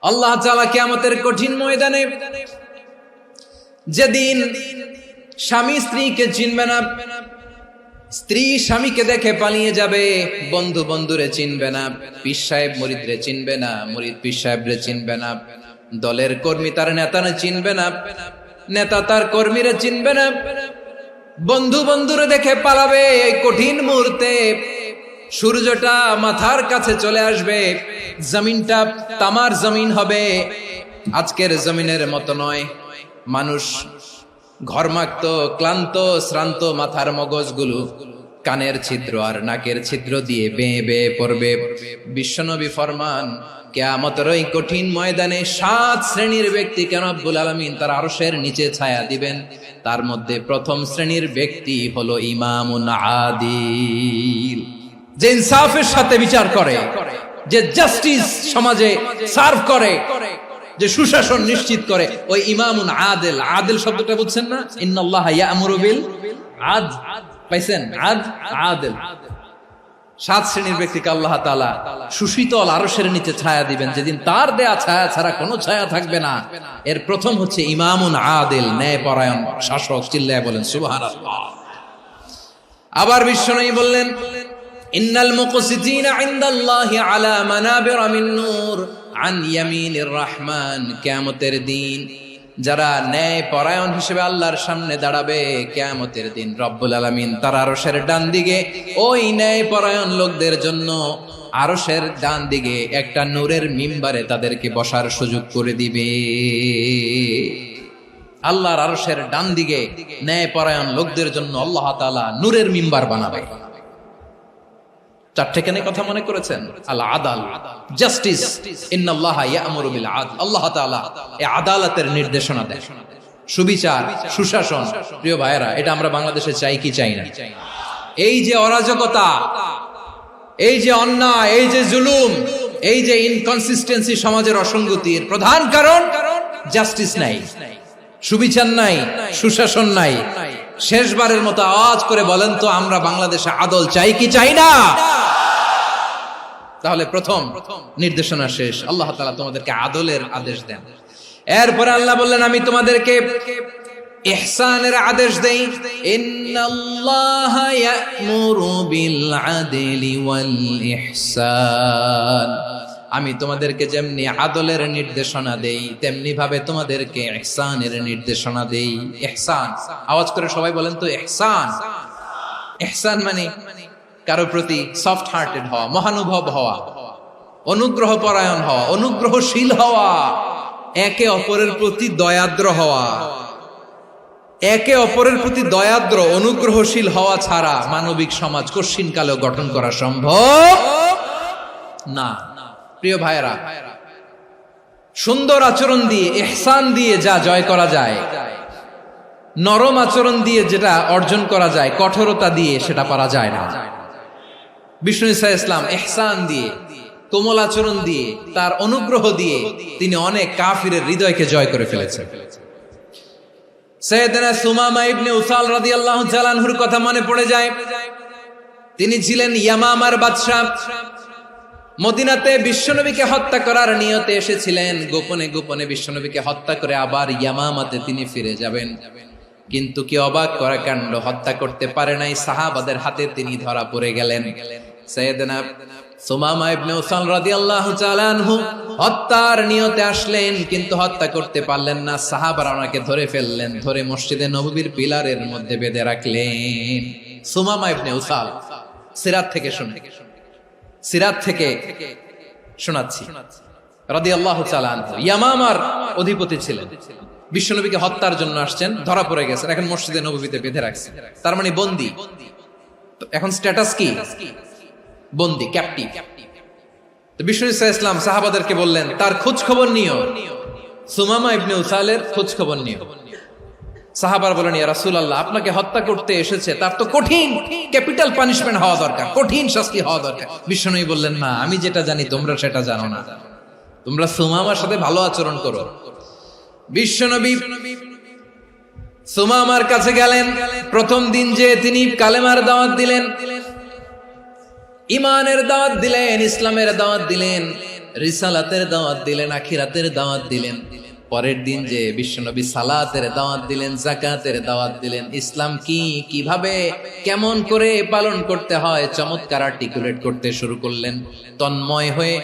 আল্লাহ তাআলা কিয়ামতের কঠিন ময়দানে যেদিন স্বামী স্ত্রীকে চিনবে না, স্ত্রী স্বামীকে দেখে পালিয়ে যাবে, বন্ধু বন্ধুরে চিনবে না, পীর সাহেব মুরিদরে চিনবে না, মুরিদ পীর সাহেবরে চিনবে না, দলের কর্মী তার নেতারে চিনবে না, নেতা তার কর্মীরে চিনবে না, বন্ধু বন্ধুরে দেখে পালাবে। এই কঠিন মুহূর্তে সূর্যটা মাথার কাছে চলে আসবে, জমিনটা তামার জমিন হবে, আজকের জমিনের মতো নয়। মানুষ ঘর্মাক্ত, ক্লান্ত, শ্রান্ত মাথার মগজগুলো কানের ছিদ্র আর নাকের ছিদ্র দিয়ে বেয়ে বেয়ে পড়বে। বিশ্বনবী ফরমান, কিয়ামতের ওই কঠিন ময়দানে 7 শ্রেণীর ব্যক্তিকে রব্বুল আলামিন তার আরশের নিচে ছায়া দিবেন। তার মধ্যে প্রথম শ্রেণীর ব্যক্তি হলো ইমামুন আদিল, যে ইনসাফের সাথে বিচার করে, যে জাস্টিস সমাজে সার্ভ করে, যে সুশাসন নিশ্চিত করে, ওই ইমামুন আদিল। আদিল শব্দটা বুঝছেন না? ইন্নাল্লাহা ইয়া'মুরু বিল আদল, পাইছেন? আদিল। 7 শ্রেণীর ব্যক্তিকে আল্লাহ তাআলা সুশীতল আরশের নিচে ছায়া দিবেন, যেদিন তার দেয়া ছায়া ছাড়া কোনো ছায়া থাকবে না। এর প্রথম হচ্ছে ইমামুন আদিল, ন্যায়পরায়ণ শাসক। চিল্লায় বলেন সুবহানাল্লাহ। আবার বিশ্বনবী বললেন, ইন্নাল মুকসিতিনা ইনদাল্লাহি আলা মানাবিরা মিন নূর আন ইয়ামিনির রহমান। কিয়ামতের দিন যারা ন্যায় পরায়ণ হিসেবে আল্লাহর সামনে দাঁড়াবে, কিয়ামতের দিন রব্বুল আলামিন তার আরশের ডান দিকে ওই ন্যায় পরায়ণ লোকদের জন্য আরশের ডান দিকে একটা নূরের মিম্বারে তাদেরকে বসার সুযোগ করে দিবে। আল্লাহর আরশের ডান দিকে ন্যায় পরায়ণ লোকদের জন্য আল্লাহ তাআলা নূরের মিম্বার বানাবে। 4টে কেন কথা মনে করেছেন? আল আদাল, জাস্টিস। ইন্নাল্লাহা ইয়া'মুরু বিল আদল। আল্লাহ তাআলা এই আদালতের নির্দেশনা দেন, সুবিচার, সুশাসন। প্রিয় ভাইয়েরা, এটা আমরা বাংলাদেশে চাই কি চাই না? এই যে অরাজকতা, এই যে অন্যায়, এই যে জুলুম, এই যে ইনকনসিস্টেন্সি সমাজের অসঙ্গতির প্রধান কারণ জাস্টিস নাই, সুবিচার নাই, সুশাসন নাই। শেষবারের মতো আওয়াজ করে বলেন তো, আমরা বাংলাদেশে আদল চাই কি চাই না? তাহলে প্রথম নির্দেশনা শেষ। আল্লাহ তাআলা তোমাদেরকে আদলের আদেশ দেন। এরপরে আল্লাহ বললেন, আমি তোমাদেরকে ইহসানের আদেশ দেই। ইন্নাল্লাহা ইয়া'মুরু বিল আদলি ওয়াল ইহসান। আমি তোমাদেরকে যেমনি আদলের নির্দেশনা দেই, তেমনি ভাবে তোমাদেরকে ইহসানের নির্দেশনা দেই। ইহসান, আওয়াজ করে সবাই বলেন তো ইহসান। ইহসান মানে কারো প্রতি সফট হার্টেড হওয়া, মহানুভব হওয়া, অনুগ্রহ পরায়ণ হওয়া, অনুগ্রহশীল হওয়া, একে অপরের প্রতি দয়াদ্র হওয়া। একে অপরের প্রতি দয়াদ্র, অনুগ্রহশীল হওয়া ছাড়া মানবিক সমাজ কশিনকালেও গঠন করা সম্ভব না। প্রিয় ভাইয়েরা, সুন্দর আচরণ দিয়ে, ইহসান দিয়ে যা জয় করা যায়, নরম আচরণ দিয়ে যেটা অর্জন করা যায়, কঠোরতা দিয়ে সেটা পারা যায় না। বিষ্ণু ঈসা ইসলাম ইহসান দিয়ে, কোমল আচরণ দিয়ে, তার অনুগ্রহ দিয়ে তিনি অনেক কাফিরের হৃদয়কে জয় করে ফেলেছেন। সাইয়েদনা সুমামা ইবনে উসাল রাদিয়াল্লাহু তাআলা আনহুর কথা মনে পড়ে যায়। তিনি ছিলেন ইয়ামামার বাদশা। মদিনাতে বিশ্বনবীকে হত্যা করার নিয়তে এসেছিলেন। গোপনে গোপনে বিশ্বনবীকে হত্যা করে আবার ইয়ামামাতে তিনি ফিরে যাবেন। কিন্তু কি অবাক করা কাণ্ড, হত্যা করতে পারে নাই, সাহাবাদের হাতে তিনি ধরা পড়ে গেলেন। সাইয়েদনা সুমামা ইবনে উসাল রাদিয়াল্লাহু তাআলা আনহু হত্যার নিয়তে আসলেন, কিন্তু হত্যা করতে পারলেন না। সাহাবারা ওনাকে ধরে ফেললেন, ধরে মসজিদে নববীর পিলারের মধ্যে বেঁধে রাখলেন। সুমামা ইবনে উসাল, সিরাত থেকে শুনে, সিরাত থেকে শোনাচ্ছি, রাদিয়াল্লাহু তাআলা আনহু ইয়ামামার অধিপতি ছিলেন। বিশ্বনবীকে হত্যার জন্য আসছেন, ধরা পড়ে গেছেন, এখন মসজিদে নববীতে বেঁধে রাখছেন। তার মানে বন্দী। এখন স্ট্যাটাস কি? বন্দী, ক্যাপ্টিভ। তো বিষ্ণু ঈসা ইসলাম সাহাবাদেরকে বললেন, তার খোঁজ খবর নিও, সুমামা ইবনে উসালের খোঁজ খবর নিও। সাহাবার বলেন, ইয়া রাসূলুল্লাহ, আপনাকে হত্যা করতে এসেছে, তার তো কঠিন ক্যাপিটাল পানিশমেন্ট হওয়া দরকার, কঠিন শাস্তি হওয়া দরকার। বিশ্বনবী বললেন, না, আমি যেটা জানি তোমরা সেটা জানো না, তোমরা সুমামার সাথে ভালো আচরণ করো। বিশ্বনবী সুমামার কাছে গেলেন। প্রথম দিন যে তিনি কালেমার দাওয়াত দিলেন, ইমানের দাওয়াত দিলেন, ইসলামের দাওয়াত দিলেন, রিসালাতের দাওয়াত দিলেন, আখিরাতের দাওয়াত দিলেন। পরের দিন যে বিশ্বনবী সালাতের দাওয়াত দিলেন, যাকাতের দাওয়াত দিলেন, ইসলাম কি, কিভাবে, কেমন করে পালন করতে হয় চমৎকার আর্টিকুলেট করতে শুরু করলেন। তন্ময় হয়ে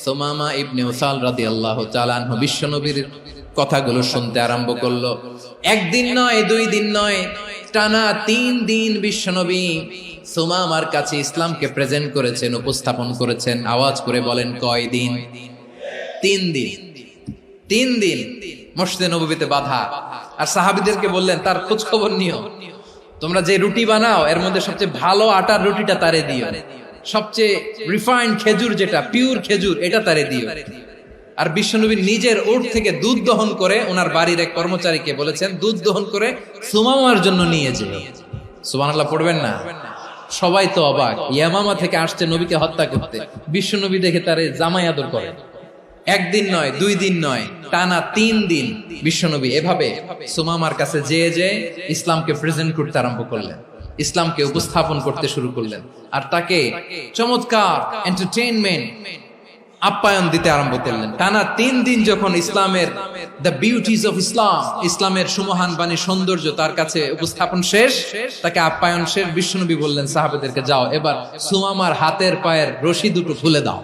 সুমামা ইবনে উসাল রাদিয়াল্লাহু তাআলা আনহু বিশ্বনবীর কথাগুলো শুনতে আরম্ভ করলো। একদিন নয়, 2 দিন নয়, টানা 3 দিন বিশ্বনবী সুমামার কাছে ইসলামকে প্রেজেন্ট করেছেন, উপস্থাপন করেছেন। আওয়াজ করে বলেন, কয় দিন? 3 দিন। 3 দিন মসজিদে নববীতে বাধা। আর সাহাবীদেরকে বললেন, তার খোঁজ খবর নিও, তোমরা যে রুটি বানাও এর মধ্যে সবচেয়ে ভালো আটার রুটিটা তারে দিও, সবচেয়ে রিফাইন্ড খেজুর, যেটা পিওর খেজুর, এটা তারে দিও। আর বিশ্বনবী নিজের উট থেকে দুধ দহন করে ওনার বাড়ির এক কর্মচারীকে বলেছেন, দুধ দহন করে সুমামার জন্য নিয়ে যেও। সুবহানাল্লাহ পড়বেন না? সবাই তো অবাক, ইয়ামামা থেকে আসছে নবীকে হত্যা করতে, বিশ্বনবী দেখে তারে জামাই আদর করে। একদিন নয়, 2 দিন নয়, টানা 3 দিন বিশ্বনবী এভাবে সুমামার কাছে যেয়ে ইসলামকে প্রেজেন্ট করতে আরম্ভ করলেন, ইসলামকে উপস্থাপন করতে শুরু করলেন। আর তাকে চমৎকার এন্টারটেইনমেন্ট, আপ্যায়ন দিতে আরম্ভ করলেন। টানা 3 দিন যখন ইসলামের দ্য বিউটিজ অফ ইসলাম, ইসলামের সুমহান বাণী, সৌন্দর্য তার কাছে উপস্থাপন শেষ, তাকে আপ্যায়ন শেষ, বিশ্বনবী বললেন সাহাবাদেরকে, যাও এবার সুমামার হাতের পায়ের রশি দুটো খুলে দাও।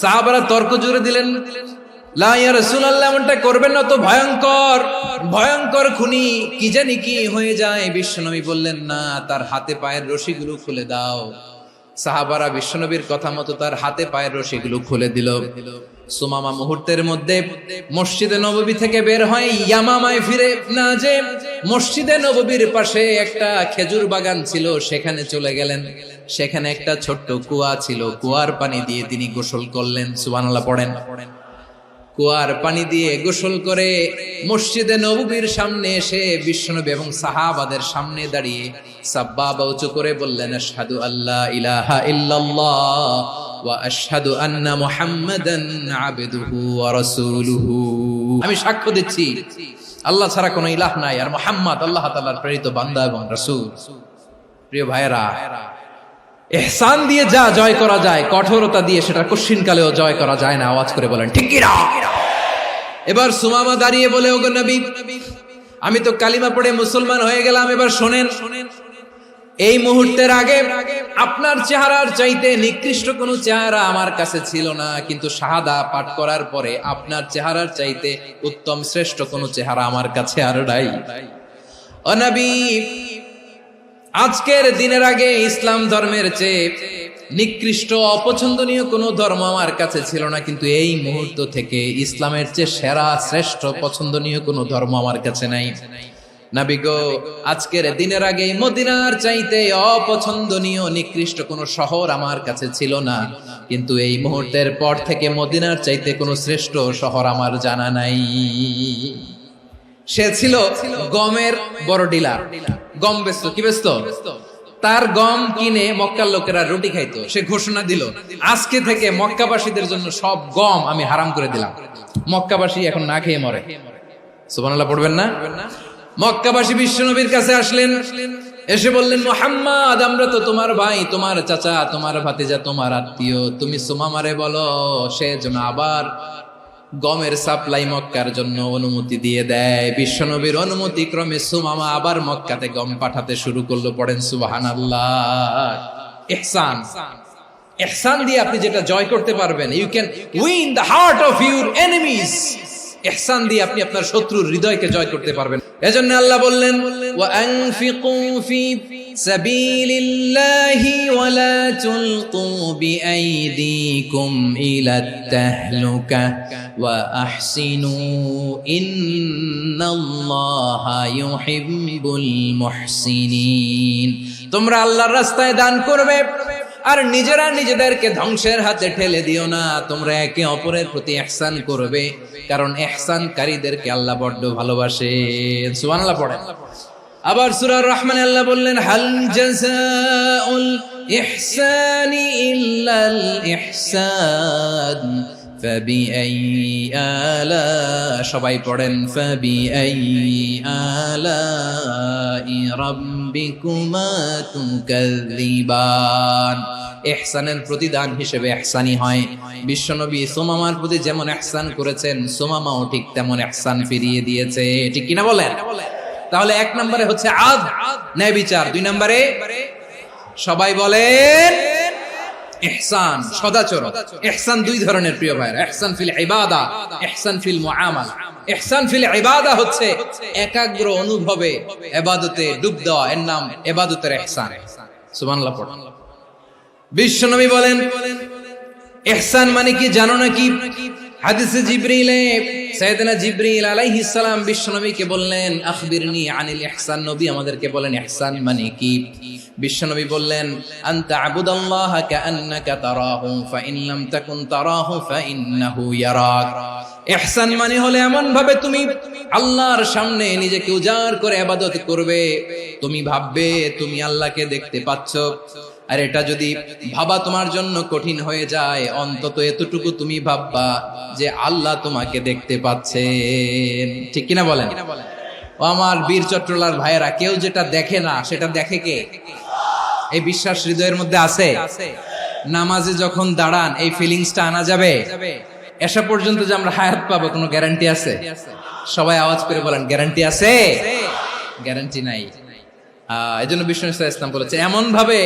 সাহাবারা তর্ক জুড়ে দিলেন, লা ইয়া রাসূলুল্লাহ, এমনটা করবেন না, তো ভয়ঙ্কর ভয়ঙ্কর খুনি, কি জানি কি হয়ে যায়। বিশ্বনবী বললেন, না, তার হাতে পায়ের রশিগুলো খুলে দাও। সাহাবারা বিশ্বনবীর কথা মতো তার হাতে পায়ের রশিগুলো খুলে দিল। সুমামা মুহূর্তের মধ্যে মসজিদে নববী থেকে বের হয়, ইয়ামামায় ফিরে না যে মসজিদে নববীর পাশে একটা খেজুর বাগান ছিল, সেখানে চলে গেলেন। সেখানে একটা ছোট্ট কুয়া ছিল, কুয়ার পানি দিয়ে তিনি গোসল করলেন। সুবহানাল্লাহ পড়েন। কুয়ার পানি দিয়ে গোসল করে মসজিদে নববীর সামনে এসে বিশ্বনবী এবং সাহাবাদের সামনে দাঁড়িয়ে সাব্বাবা উঁচু করে বললেন, আশহাদু আল্লা ইলাহা ইল্লাল্লাহ ওয়া আশহাদু আন্না মুহাম্মাদান আবদুহু ওয়া রাসূলুহু। আমি সাক্ষ্য দিচ্ছি আল্লাহ ছাড়া কোনো ইলাহ নাই, আর মুহাম্মদ আল্লাহ তাআলার প্রেরিত বান্দা এবং রাসূল। প্রিয় ভাইয়েরা, ইহসান দিয়ে যা জয় করা যায়, কঠোরতা দিয়ে সেটা কঠিনকালেও জয় করা যায় না। আওয়াজ করে বলেন, ঠিক কি না? এবার সুমামা দাঁড়িয়ে বলে, ওগো নবী, আমি তো কালিমা পড়ে মুসলমান হয়ে গেলাম, এবার শোনেন, এই মুহূর্তের আগে আপনার চেহারার চাইতে নিকৃষ্ট কোনো চেহারা আমার কাছে ছিল না, কিন্তু শাহাদা পাঠ করার পরে আপনার চেহারার চাইতে উত্তম শ্রেষ্ঠ কোনো চেহারা আমার কাছে আর নাই। ও নবী, আজকের দিনের আগে ইসলাম ধর্মের চেয়ে নিকৃষ্ট অপছন্দনীয় কোনো ধর্ম আমার কাছে ছিল না, কিন্তু এই মুহূর্ত থেকে ইসলামের চেয়ে সেরা শ্রেষ্ঠ পছন্দনীয় কোনো ধর্ম আমার কাছে নাই। নবী গো, আজকের দিনের আগে মদিনার চাইতে অপছন্দনীয় নিকৃষ্ট কোনো শহর আমার কাছে ছিল না, কিন্তু এই মুহূর্তের পর থেকে মদিনার চাইতে কোনো শ্রেষ্ঠ শহর আমার জানা নাই। সে ছিল গমের বড় ডিলার, গম বেচত। কি বেচত? তার গম কিনে মক্কার লোকেরা রুটি খাইতো। সে ঘোষণা দিল, আজকে থেকে মক্কাবাসীদের জন্য সব গম আমি হারাম করে দিলাম, মক্কাবাসী এখন না খেয়ে মরে। সুবহানাল্লাহ পড়বেন না? মক্কাবাসী বিশ্বনবীর কাছে আসলেন, এসে বললেন, মুহাম্মদ, আমরা তো তোমার ভাই, তোমার চাচা, তোমার ভাতিজা, তোমার আত্মীয়, তুমি সুমামারে বলো সে যেন আবার গমের সাপ্লাই মক্কার জন্য অনুমতি দিয়ে দেয়। বিশ্বনবীর অনুমতি ক্রমে সুমামা আবার মক্কাতে গম পাঠাতে শুরু করলো। পড়েন সুবহানাল্লাহ। ইহসান, ইহসান দিয়ে আপনি যেটা জয় করতে পারবেন, you can win the heart of your enemies. ইহসান দিয়ে আপনি আপনার শত্রুর হৃদয়কে জয় করতে পারবেন। এজন্য আল্লাহ বললেন, ওয়া আনফিকু ফি সাবিলিল্লাহি ওয়া লা তুলকু বিআইদিকুম ইলাত তাহলুকা ওয়া আহসিনু ইন্নাল্লাহা ইউহিব্বুল মুহসিনিন। তোমরা আল্লাহর রাস্তায় দান করবে আর নিজেরা নিজেদেরকে ধ্বংসের হাতে ঠেলে দিও না। তোমরা একে অপরের প্রতি ইহসান করবে, কারণ ইহসানকারীদেরকে আল্লাহ বড় ভালোবাসেন। সুবহানাল্লাহ পড়েন। আবার সূরা রহমানে আল্লাহ বললেন, হাল জাযাউল ইহসানি ইল্লাল ইহসান ফাবিআইয়ি আলা, সবাই পড়েন ফাবিআইয়ি আলাই রাব্বিকুমা তুকাযযিবান। ইহসানের প্রতিদান হিসেবে ইহসানি হয়। বিশ্বনবী সুমামার প্রতি যেমন ইহসান করেছেন, সুমামাও ঠিক তেমন ইহসান ফিরিয়ে দিয়েছে, ঠিক কিনা বলেন? তাহলে এক নম্বরে হচ্ছে আদ, ন্যায় বিচার। দুই নম্বরে সবাই বলেন ইহসান, সদাচরণ। ইহসান দুই ধরনের প্রিয় ভাইরা, ইহসান ফিল ইবাদা, ইহসান ফিল মুআমালা। ইহসান ফিল ইবাদা হচ্ছে একাগ্র অনুভবে ইবাদতে ডুব দেওয়া, এর নাম ইবাদতের ইহসান। সুবহানাল্লাহ পড়ুন। বিশ্বনবী বলেন ইহসান মানে কি জানো নাকি? হাদিসে জিবরিলে সাইয়েদনা জিবরিল আলাইহিস সালাম বিশ্বনবীকে বললেন আখবিরনি আনিল ইহসান। নবী আমাদেরকে বলেন ইহসান মানে কি? বিশ্বনবী বললেন আনতা আবুদাল্লাহা কাআন্নাকা তারাহু ফাইন লাম তাকুন তারাহু ফাইন্নাহু ইয়ারাক। ইহসান মানে হলো এমন ভাবে তুমি আল্লাহর সামনে নিজেকে উজাড় করে ইবাদত করবে, তুমি ভাববে তুমি আল্লাহকে দেখতে পাচ্ছ। আর এটা যদি ভাবা তোমার জন্য কঠিন হয়ে যায়, অন্তত এতটুকু তুমি ভাববা যে আল্লাহ তোমাকে দেখতে পাচ্ছেন, ঠিক কিনা বলেন? ও আমার বীর চট্টলার ভাইয়েরা, কেউ যেটা দেখে না সেটা দেখে কে? এই বিশ্বাস হৃদয়ের মধ্যে আছে? নামাজে যখন দাঁড়ান এই ফিলিংসটা আনা যাবে? এসা পর্যন্ত যে আমরা হায়াত পাবো কোনো গ্যারান্টি আছে? সবাই আওয়াজ করে বলেন গ্যারান্টি আছে? গ্যারান্টি নাই। এজন্য বিষ্ণু ইসলাম বলেছে এমন ভাবে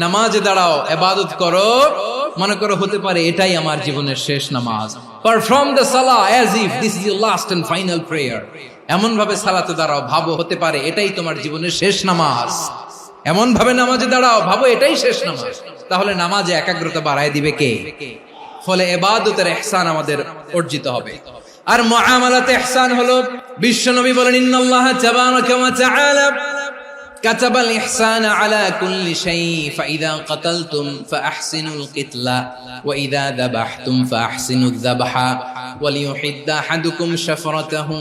নামাজে দাঁড়াও, ইবাদত করো, মনে করো হতে পারে এটাই আমার জীবনের শেষ নামাজ। পারফর্ম দ্য সালাহ as if this is your last and final prayer. এমন ভাবে সালাতে দাঁড়াও, ভাবো হতে পারে এটাই তোমার জীবনের শেষ নামাজ। এমন ভাবে নামাজে দাঁড়াও, ভাবো এটাই শেষ নামাজ। তাহলে নামাজে একাগ্রতা বাড়ায় দিবে কে? ফলে ইবাদতের ইহসান আমাদের অর্জিত হবে। আর মুআমালাতে ইহসান হলো, বিশ্বনবী বলেন ইন্নাল্লাহা তাবারাকা ওয়া তাআলা কাতাবাল ইহসানা আলা কুল্লি শাই ফাইযা কাতালতুম ফাআহসিনুল কিতলা ওয়া ইযা যাবাহতুম ফাআহসিনুয যাবহা ওয়ালিয়ুহিদ্দা আহাদুকুম শাফরাতাহু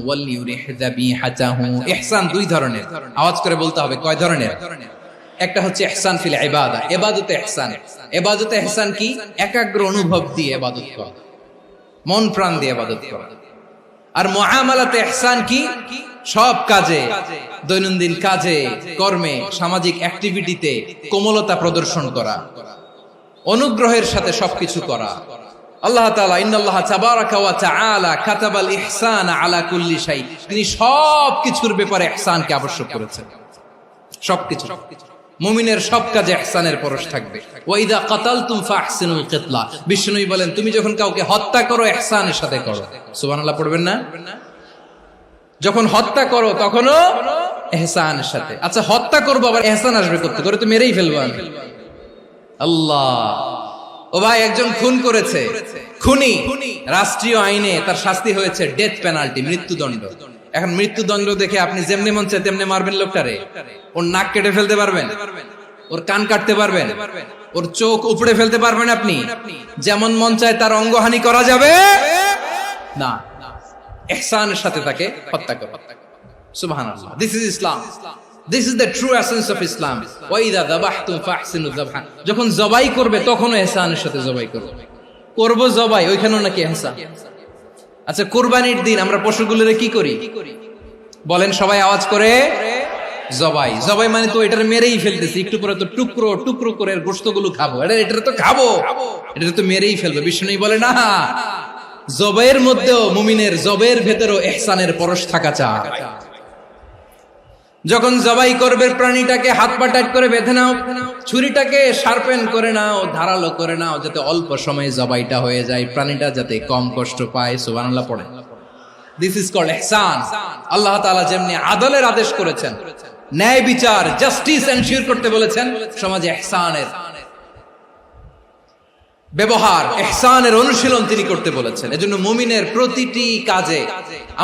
ওয়ালিয়ুরিহ যাবিহাতাহু। ইহসান দুই ধরনের, আওয়াজ করে বলতে হবে কয় ধরনের? একটা হচ্ছে ইহসান ফিল ইবাদা, ইবাদতে ইহসান। ইবাদতে ইহসান কি? একাগ্র অনুভব দিয়ে ইবাদত করা, মন প্রাণ দিয়ে ইবাদত করা। আর মুআমালাতে ইহসান কি? সব কাজে, দৈনন্দিন কাজে, কর্মে, সামাজিক অ্যাক্টিভিটিতে কোমলতা প্রদর্শন করা, অনুগ্রহের সাথে সবকিছু করা। আল্লাহ তাআলা ইন্নাল্লাহা তাবারাকা ওয়া তাআলা কাতাবাল ইহসানা আলা কুল্লি শাই, তিনি সবকিছুর ব্যাপারে ইহসানকে আবশ্যক করেছেন। সবকিছু, মুমিনের সব কাজে ইহসানের পরশ থাকবে। ওয়া ইযা কাতালতুম ফাহসিনুল কিতলা, বিষ্ণুই বলেন তুমি যখন কাউকে হত্যা করো ইহসানের সাথে করো। সুবহানাল্লাহ পড়বেন না? যখন হত্যা করো তখনও ইহসানের সাথে। আচ্ছা হত্যা করবো আবার ইহসান আসবে করতে করে তো মেরেই ফেলবো আমি। আল্লাহ, ও ভাই একজন খুন করেছে, খুনি, রাষ্ট্রীয় আইনে তার শাস্তি হয়েছে ডেথ পেনাল্টি, মৃত্যুদণ্ড। এখন মৃত্যুদণ্ড দেখে আপনি যেমনি মন চায় তেমনি মারবেন লোকটারে? ওর নাক কেটে ফেলতে পারবেন? ওর কান কাটতে পারবেন? ওর চোখ উপড়ে ফেলতে পারবেন আপনি? যেমন মন চায় তার অঙ্গহানি করা যাবে না। ইহসানের সাথে তাকে হত্যা করো। সুবহানাল্লাহ, this is Islam, this is the true essence of Islam. ওয়া ইযা যাবাহতুম ফাহসিনুয যাবহা, যখন জবাই করবে তখনও ইহসানের সাথে জবাই করবে। করব জবাই, ওইখানেও নাকি ইহসান। আচ্ছা কুরবানির দিন আমরা পশুগুলোরে কি করি বলেন সবাই আওয়াজ করে? জবাই। জবাই মানে তো এটার মেরেই ফেলতেছি, একটু পরে তো টুকরো টুকরো করে গোশতগুলো খাবো, এটা তো খাবো, এটা তো মেরেই ফেলবে। বিষ্ণু বলে না, জবাইয়ের মধ্যেও মুমিনের জবাইয়ের ভেতরেও ইহসানের পরশ থাকা চাই। যখন জবাই করবে প্রাণীটাকে হাত পা টাইট করে বেঁধে নাও, ছুরিটাকে শার্পেন করে নাও, ধারালো করে নাও, যাতে অল্প সময়ে জবাইটা হয়ে যায়, প্রাণীটা যাতে কম কষ্ট পায়। সুবহানাল্লাহ পড়ে। দিস ইজ কল্ড ইহসান। আল্লাহ তাআলা যেমনি আদলের আদেশ করেছেন, ন্যায় বিচার, জাস্টিস এনশিওর করতে বলেছেন, সমাজে ইহসানের ব্যবহার, ইহসানের অনুশীলন তিনি করতে বলেছেন। এজন্য মুমিনের প্রতিটি কাজে,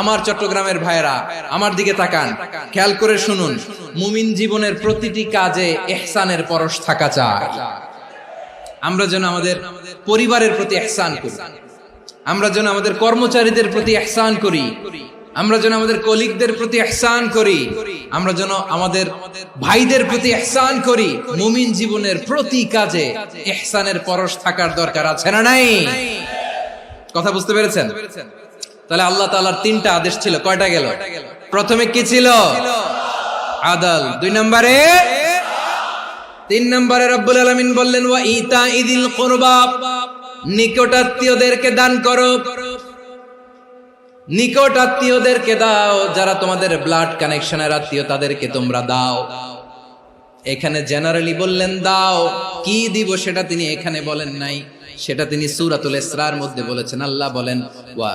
আমার চট্টগ্রামের ভাইয়েরা আমার দিকে তাকান, খেয়াল করে শুনুন, মুমিন জীবনের প্রতিটি কাজে ইহসানের পরশ থাকা চাই। আমরা যেন আমাদের পরিবারের প্রতি ইহসান করি, আমরা যেন আমাদের কর্মচারীদের প্রতি ইহসান করি, আমরা যেন আমাদের কলিগদের প্রতি ইহসান করি, আমরা যেন আমাদের ভাইদের প্রতি ইহসান করি। মুমিন জীবনের প্রতি কাজে ইহসানের পরশ থাকার দরকার আছে না নাই? কথা বুঝতে পেরেছেন? তাহলে আল্লাহ তাআলার তিনটা আদেশ ছিল, কয়টা গেল? প্রথমে কি ছিল? আদল। 2 নম্বরে, 3 নম্বরে রব্বুল আলামিন বললেন ওয়া ইতাইদিল কুরবা, নিকটাত্মীয়দেরকে দান করো। নিকট আত্মীয়দেরকে দাও, যারা তোমাদের ব্লাড কানেকশনের আত্মীয় তাদেরকে তোমরা দাও। এখানে জেনারেলি বললেন দাও, কি দিব সেটা তিনি এখানে বলেন নাই, সেটা তিনি সূরাতুল ইসরার মধ্যে বলেছেন। আল্লাহ বলেন ওয়া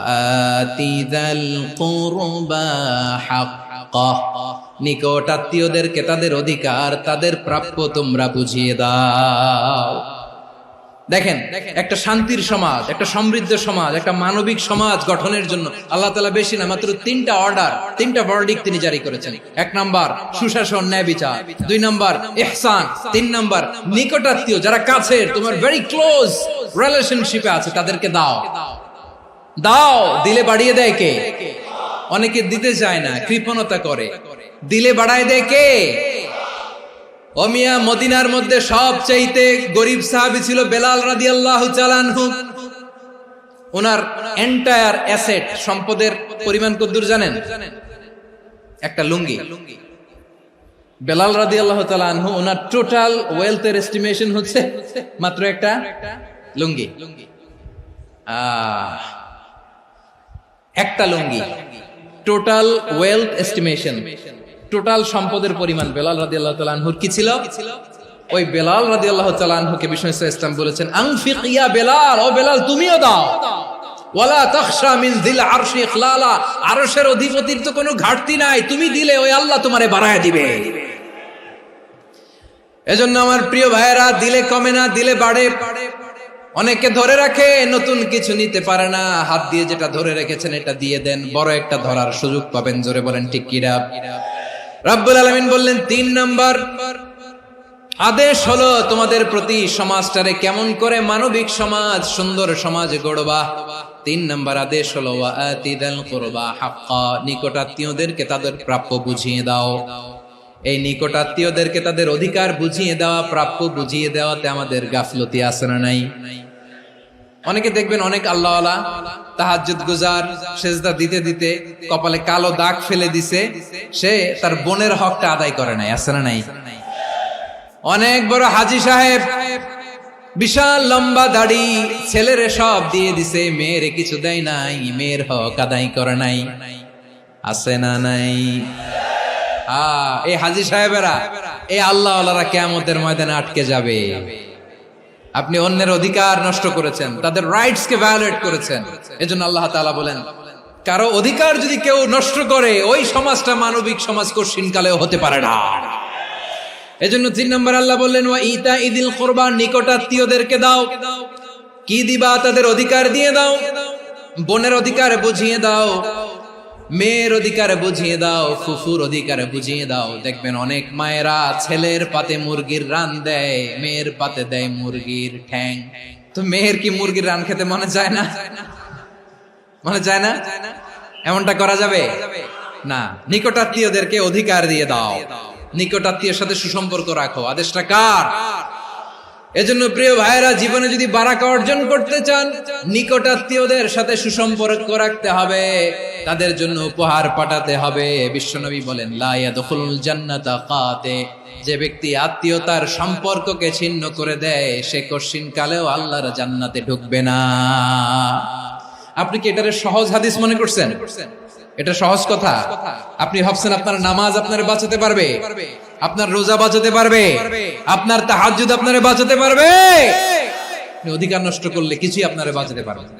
আতিযাল কুরবা হাক্কাহ, নিকট আত্মীয়দেরকে তাদের অধিকার, তাদের প্রাপ্য তোমরা বুঝিয়ে দাও। দেখেন, একটা শান্তির সমাজ, একটা সমৃদ্ধ সমাজ, একটা মানবিক সমাজ গঠনের জন্য আল্লাহ তাআলা বেশি না, মাত্র 3টা অর্ডার, 3টা ভার্ডিক্ট তিনি জারি করেছেন। 1 নাম্বার সুশাসন, ন্যায় বিচার। 2 নাম্বার ইহসান। 3 নাম্বার নিকটাত্মীয়, যারা কাছের, তোমার ভেরি ক্লোজ রিলেশনশিপে আছে, তাদেরকে দাও। দাও, দিলে বাড়িয়ে দেয় কে? অনেকে দিতে চায় না, কৃপণতা করে। দিলে বাড়ায় দেয় কে? ও মিয়া, মদিনার মধ্যে সবচাইতে গরিব সাহাবী ছিল বেলাল রাদিয়াল্লাহু তাআলা আনহু। ওনার এন্টায়ার অ্যাসেট, সম্পদের পরিমাণ কতদূর জানেন? একটা লুঙ্গি। বেলাল রাদিয়াল্লাহু তাআলা আনহু, ওনার টোটাল ওয়েলথের এস্টিমেশন হচ্ছে মাত্র একটা লুঙ্গি। একটা লুঙ্গি, টোটাল ওয়েলথ এস্টিমেশন, টোটাল সম্পদের পরিমাণ বেলাল রাদিয়াল্লাহু তাআলা আনহুর কি ছিল? ওই বেলাল রাদিয়াল্লাহু তাআলা আনহুকে বিষ্ণু ইসলাম বলেছেন আনফিক ইয়া বেলাল, ও বেলাল তুমিও দাও। ওয়ালা তাখশা মিন যিল আরশি ইখলালা, আরশের অধিপতির তো কোনো ঘাটতি নাই, তুমি দিলে ওই আল্লাহ তোমারে বাড়ায় দিবে। এজন্য আমার প্রিয় ভাইয়েরা, দিলে কমে না, দিলে বাড়ে। অনেকে ধরে রাখে, নতুন কিছু নিতে পারে না, হাত দিয়ে যেটা ধরে রেখেছেন এটা দিয়ে দেন, বড় একটা ধরার সুযোগ পাবেন। জোরে বলেন ঠিক কিনা? রব্বুল আলামিন বললেন 3 নাম্বার আদেশ হলো তোমাদের প্রতি সমাজটারে কেমন করে মানবিক সমাজ, সুন্দর সমাজ গড়বা। 3 নাম্বার আদেশ হলো ওয়া আতিদাল কুরবা হাক্কা, নিকটাত্মীয়দেরকে তাদের প্রাপ্য বুঝিয়ে দাও। এই নিকটাত্মীয়দেরকে তাদের অধিকার বুঝিয়ে দেওয়া, প্রাপ্য বুঝিয়ে দেওয়াতে আমাদের গাফলতি আছে না নাই? অনেকে দেখবেন অনেক আল্লাহওয়ালা, তাহাজ্জুদ গুজার, সেজদা দিতে দিতে কপালে কালো দাগ ফেলে দিছে, সে তার বোনের হকটা আদায় করে নাই, আছে না নাই? অনেক বড় হাজী সাহেব, বিশাল লম্বা দাড়ি, ছেলেরে সব দিয়ে দিছে, মেয়েরে কিছু দেয় নাই, মেয়ের হক আদায় করে নাই, আছে না নাই? এই হাজী সাহেবেরা, এই আল্লাহওয়ালারা কিয়ামতের ময়দানে আটকে যাবে। আপনি অন্যের অধিকার নষ্ট করেছেন, তাদের রাইটস কে ভায়োলেট করেছেন। এজন্য আল্লাহ তাআলা বলেন, কারো অধিকার যদি কেউ নষ্ট করে, ওই সমাজটা মানবিক সমাজ কঠিনকালেও হতে পারে না। এজন্য 3 নম্বর আল্লাহ বললেন ওয়া ইতাইদিল কুরবা, নিকটাত্মীয়দেরকে দাও। কি দিবা? তাদের অধিকার দিয়ে দাও। বোনের অধিকার বুঝিয়ে দাও, মেয়ের অধিকার বুঝিয়ে দাও, ফুফুর অধিকার বুঝিয়ে দাও। দেখবেন অনেক মায়েরা ছেলের পাতে মুরগির রান দেয়, মেয়ের পাতে দেয় মুরগির ঠ্যাং। তো মেয়ের কি মুরগির রান খেতে মনে চায় না? মনে চায় না? এমনটা করা যাবে না। নিকটাত্মীয়দেরকে অধিকার দিয়ে দাও, নিকটাত্মীয়ের সাথে সুসম্পর্ক রাখো। আদেশটা কার? এজন্য প্রিয় ভাইয়েরা, জীবনে যদি বারাকা অর্জন করতে চান, নিকটাত্মীয়দের সাথে সুসম্পর্ক রাখতে হবে, তাদের জন্য উপহার পাঠাতে হবে। বিশ্বনবী বলেন লা ইয়াদখুলুল জান্নাতা কাতে, যে ব্যক্তি আত্মীয়তার সম্পর্ককে ছিন্ন করে দেয়, সে কঠিন কালেও আল্লাহর জান্নাতে ঢুকবে না। আপনি কি এটারে সহজ হাদিস মনে করছেন? এটা সহজ কথা? আপনি ভাবছেন আপনার নামাজ আপনারে বাঁচাতে পারবে, আপনার রোজা বাঁচাতে পারবে, আপনার তাহাজ্জুদ আপনারে বাঁচাতে পারবে? অধিকার নষ্ট করলে কিছুই আপনারে বাঁচাতে পারবে না।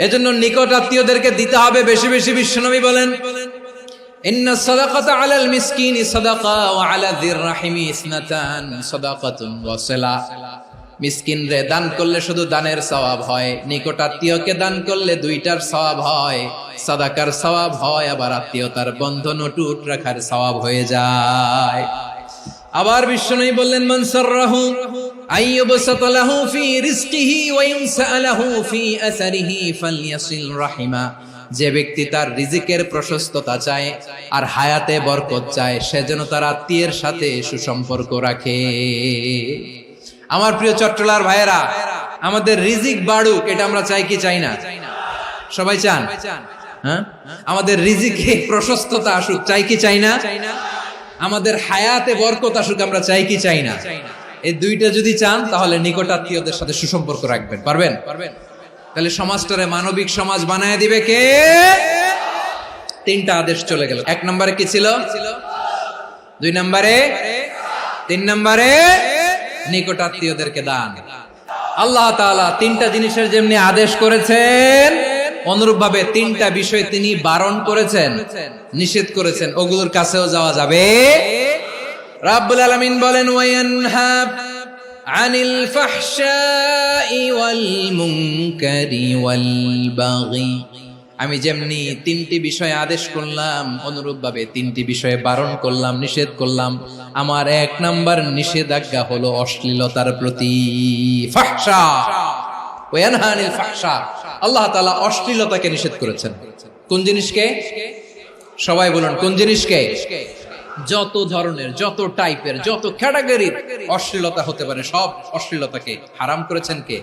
এজন্য নিকট আত্মীয়দেরকে দিতে হবে বেশি বেশি। বিশ্বনবী বলেন ইন্না সাদাকাতা আলাল মিসকিনি সাদাকা ওয়া আলা যির রাহিমি ইসনাতান সাদাকাতুন ওয়া সিলা। মিসকিন রে দান করলে শুধু দানের সওয়াব হয়, নিকট আত্মীয়কে দান করলে 2টার সওয়াব হয়, সাদাকার সওয়াব হয়, আবার আত্মীয়তার বন্ধন অটুট রাখার সওয়াব হয়ে যায়। আবার বিশ্বনবী বললেন মান সাররাহু আইয়ুবসাতা লাহু ফি রিজকিহি ওয়া ইনসালাহু ফি আসারিহি ফালইয়াসিল রাহিমা। যে ব্যক্তি তার রিজিকের প্রশস্ততা চায় আর হায়াতে বরকত চায়, সে যেন তার আত্মীয়ের সাথে সুসম্পর্ক রাখে। আমার প্রিয় চট্টলার ভাইয়েরা, আমাদের রিজিক বাড়ুক, এটা আমরা চাই কি চাই না? সবাই চান? হ্যাঁ, আমাদের রিজিকে প্রশস্ততা আসুক, চাই কি চাই না? আমাদের হায়াতে বরকত আসুক, আমরা চাই কি চাই না? এই দুইটা যদি চান তাহলে নিকটাত্মীয়দের সাথে সুসম্পর্ক রাখবেন। পারবেন? তাহলে সমাজটারে মানবিক সমাজ বানায় দিবে কে? তিনটা আদেশ চলে গেল। 1 নম্বরে কি ছিল? 2 নম্বরে, 3 নম্বরে নিকটাত্মীয়দেরকে দান। আল্লাহ তাআলা তিনটা জিনিসের যেমনি আদেশ করেছেন, অনুরূপ ভাবে তিনটা বিষয় তিনি বারণ করেছেন, নিষেধ করেছেন, ওগুলোর কাছেও যাওয়া যাবে। রাব্বুল আলামিন বলেন, ওয়ায়ানহা আনিল ফাহশাই ওয়াল মুনকারি ওয়াল বাগি। আমি যেমনি তিনটি বিষয়ে আদেশ করলাম, অনুরূপ ভাবে তিনটি বিষয়ে বারণ করলাম, নিষেধ করলাম। আমার 1 নাম্বার নিষেধাজ্ঞা হলো অশ্লীলতার প্রতি। ফাহশা, ওয়ায়ানহা আনিল ফাহশা, আল্লাহ তাআলা অশ্লীলতাকে নিষেধ করেছেন। কোন জিনিসকে? সবাই বলুন, কোন জিনিসকে? যত ধরনের, যত টাইপের, যত ক্যাটাগরির অশ্লীলতা হতে পারে সব অশ্লীলতাকে হারাম করেছেন কে?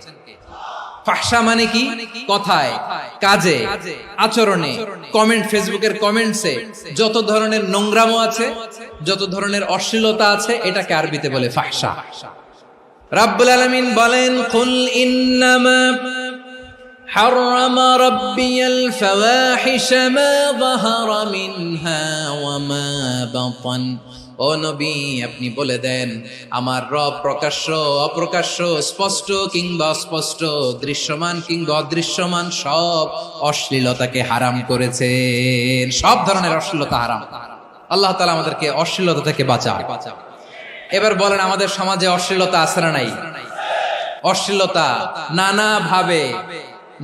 ফাহশা মানে কি? কথায়, কাজে, আচরণে, কমেন্ট, ফেসবুকের কমেন্টসে যত ধরনের নোংরামো আছে, যত ধরনের অশ্লীলতা আছে, এটাকে আরবিতে বলে ফাহশা। রাব্বুল আলামিন বলেন, কুল ইন্নামা حرم ربي الفواحش ما ظهر منها وما بطن। ও নবী, আপনি বলে দেন, আমার রব প্রকাশ্য, অপ্রকাশ্য, স্পষ্ট কিংবা অস্পষ্ট, দৃশ্যমান কিংবা অদৃশ্যমান সব অশ্লীলতাকে হারাম করেছেন। সব ধরনের অশ্লীলতা হারাম। আল্লাহ তাআলা আমাদেরকে অশ্লীলতা থেকে বাঁচান। এবার বলেন, আমাদের সমাজে অশ্লীলতা আছে না নাই? অশ্লীলতা নানা ভাবে,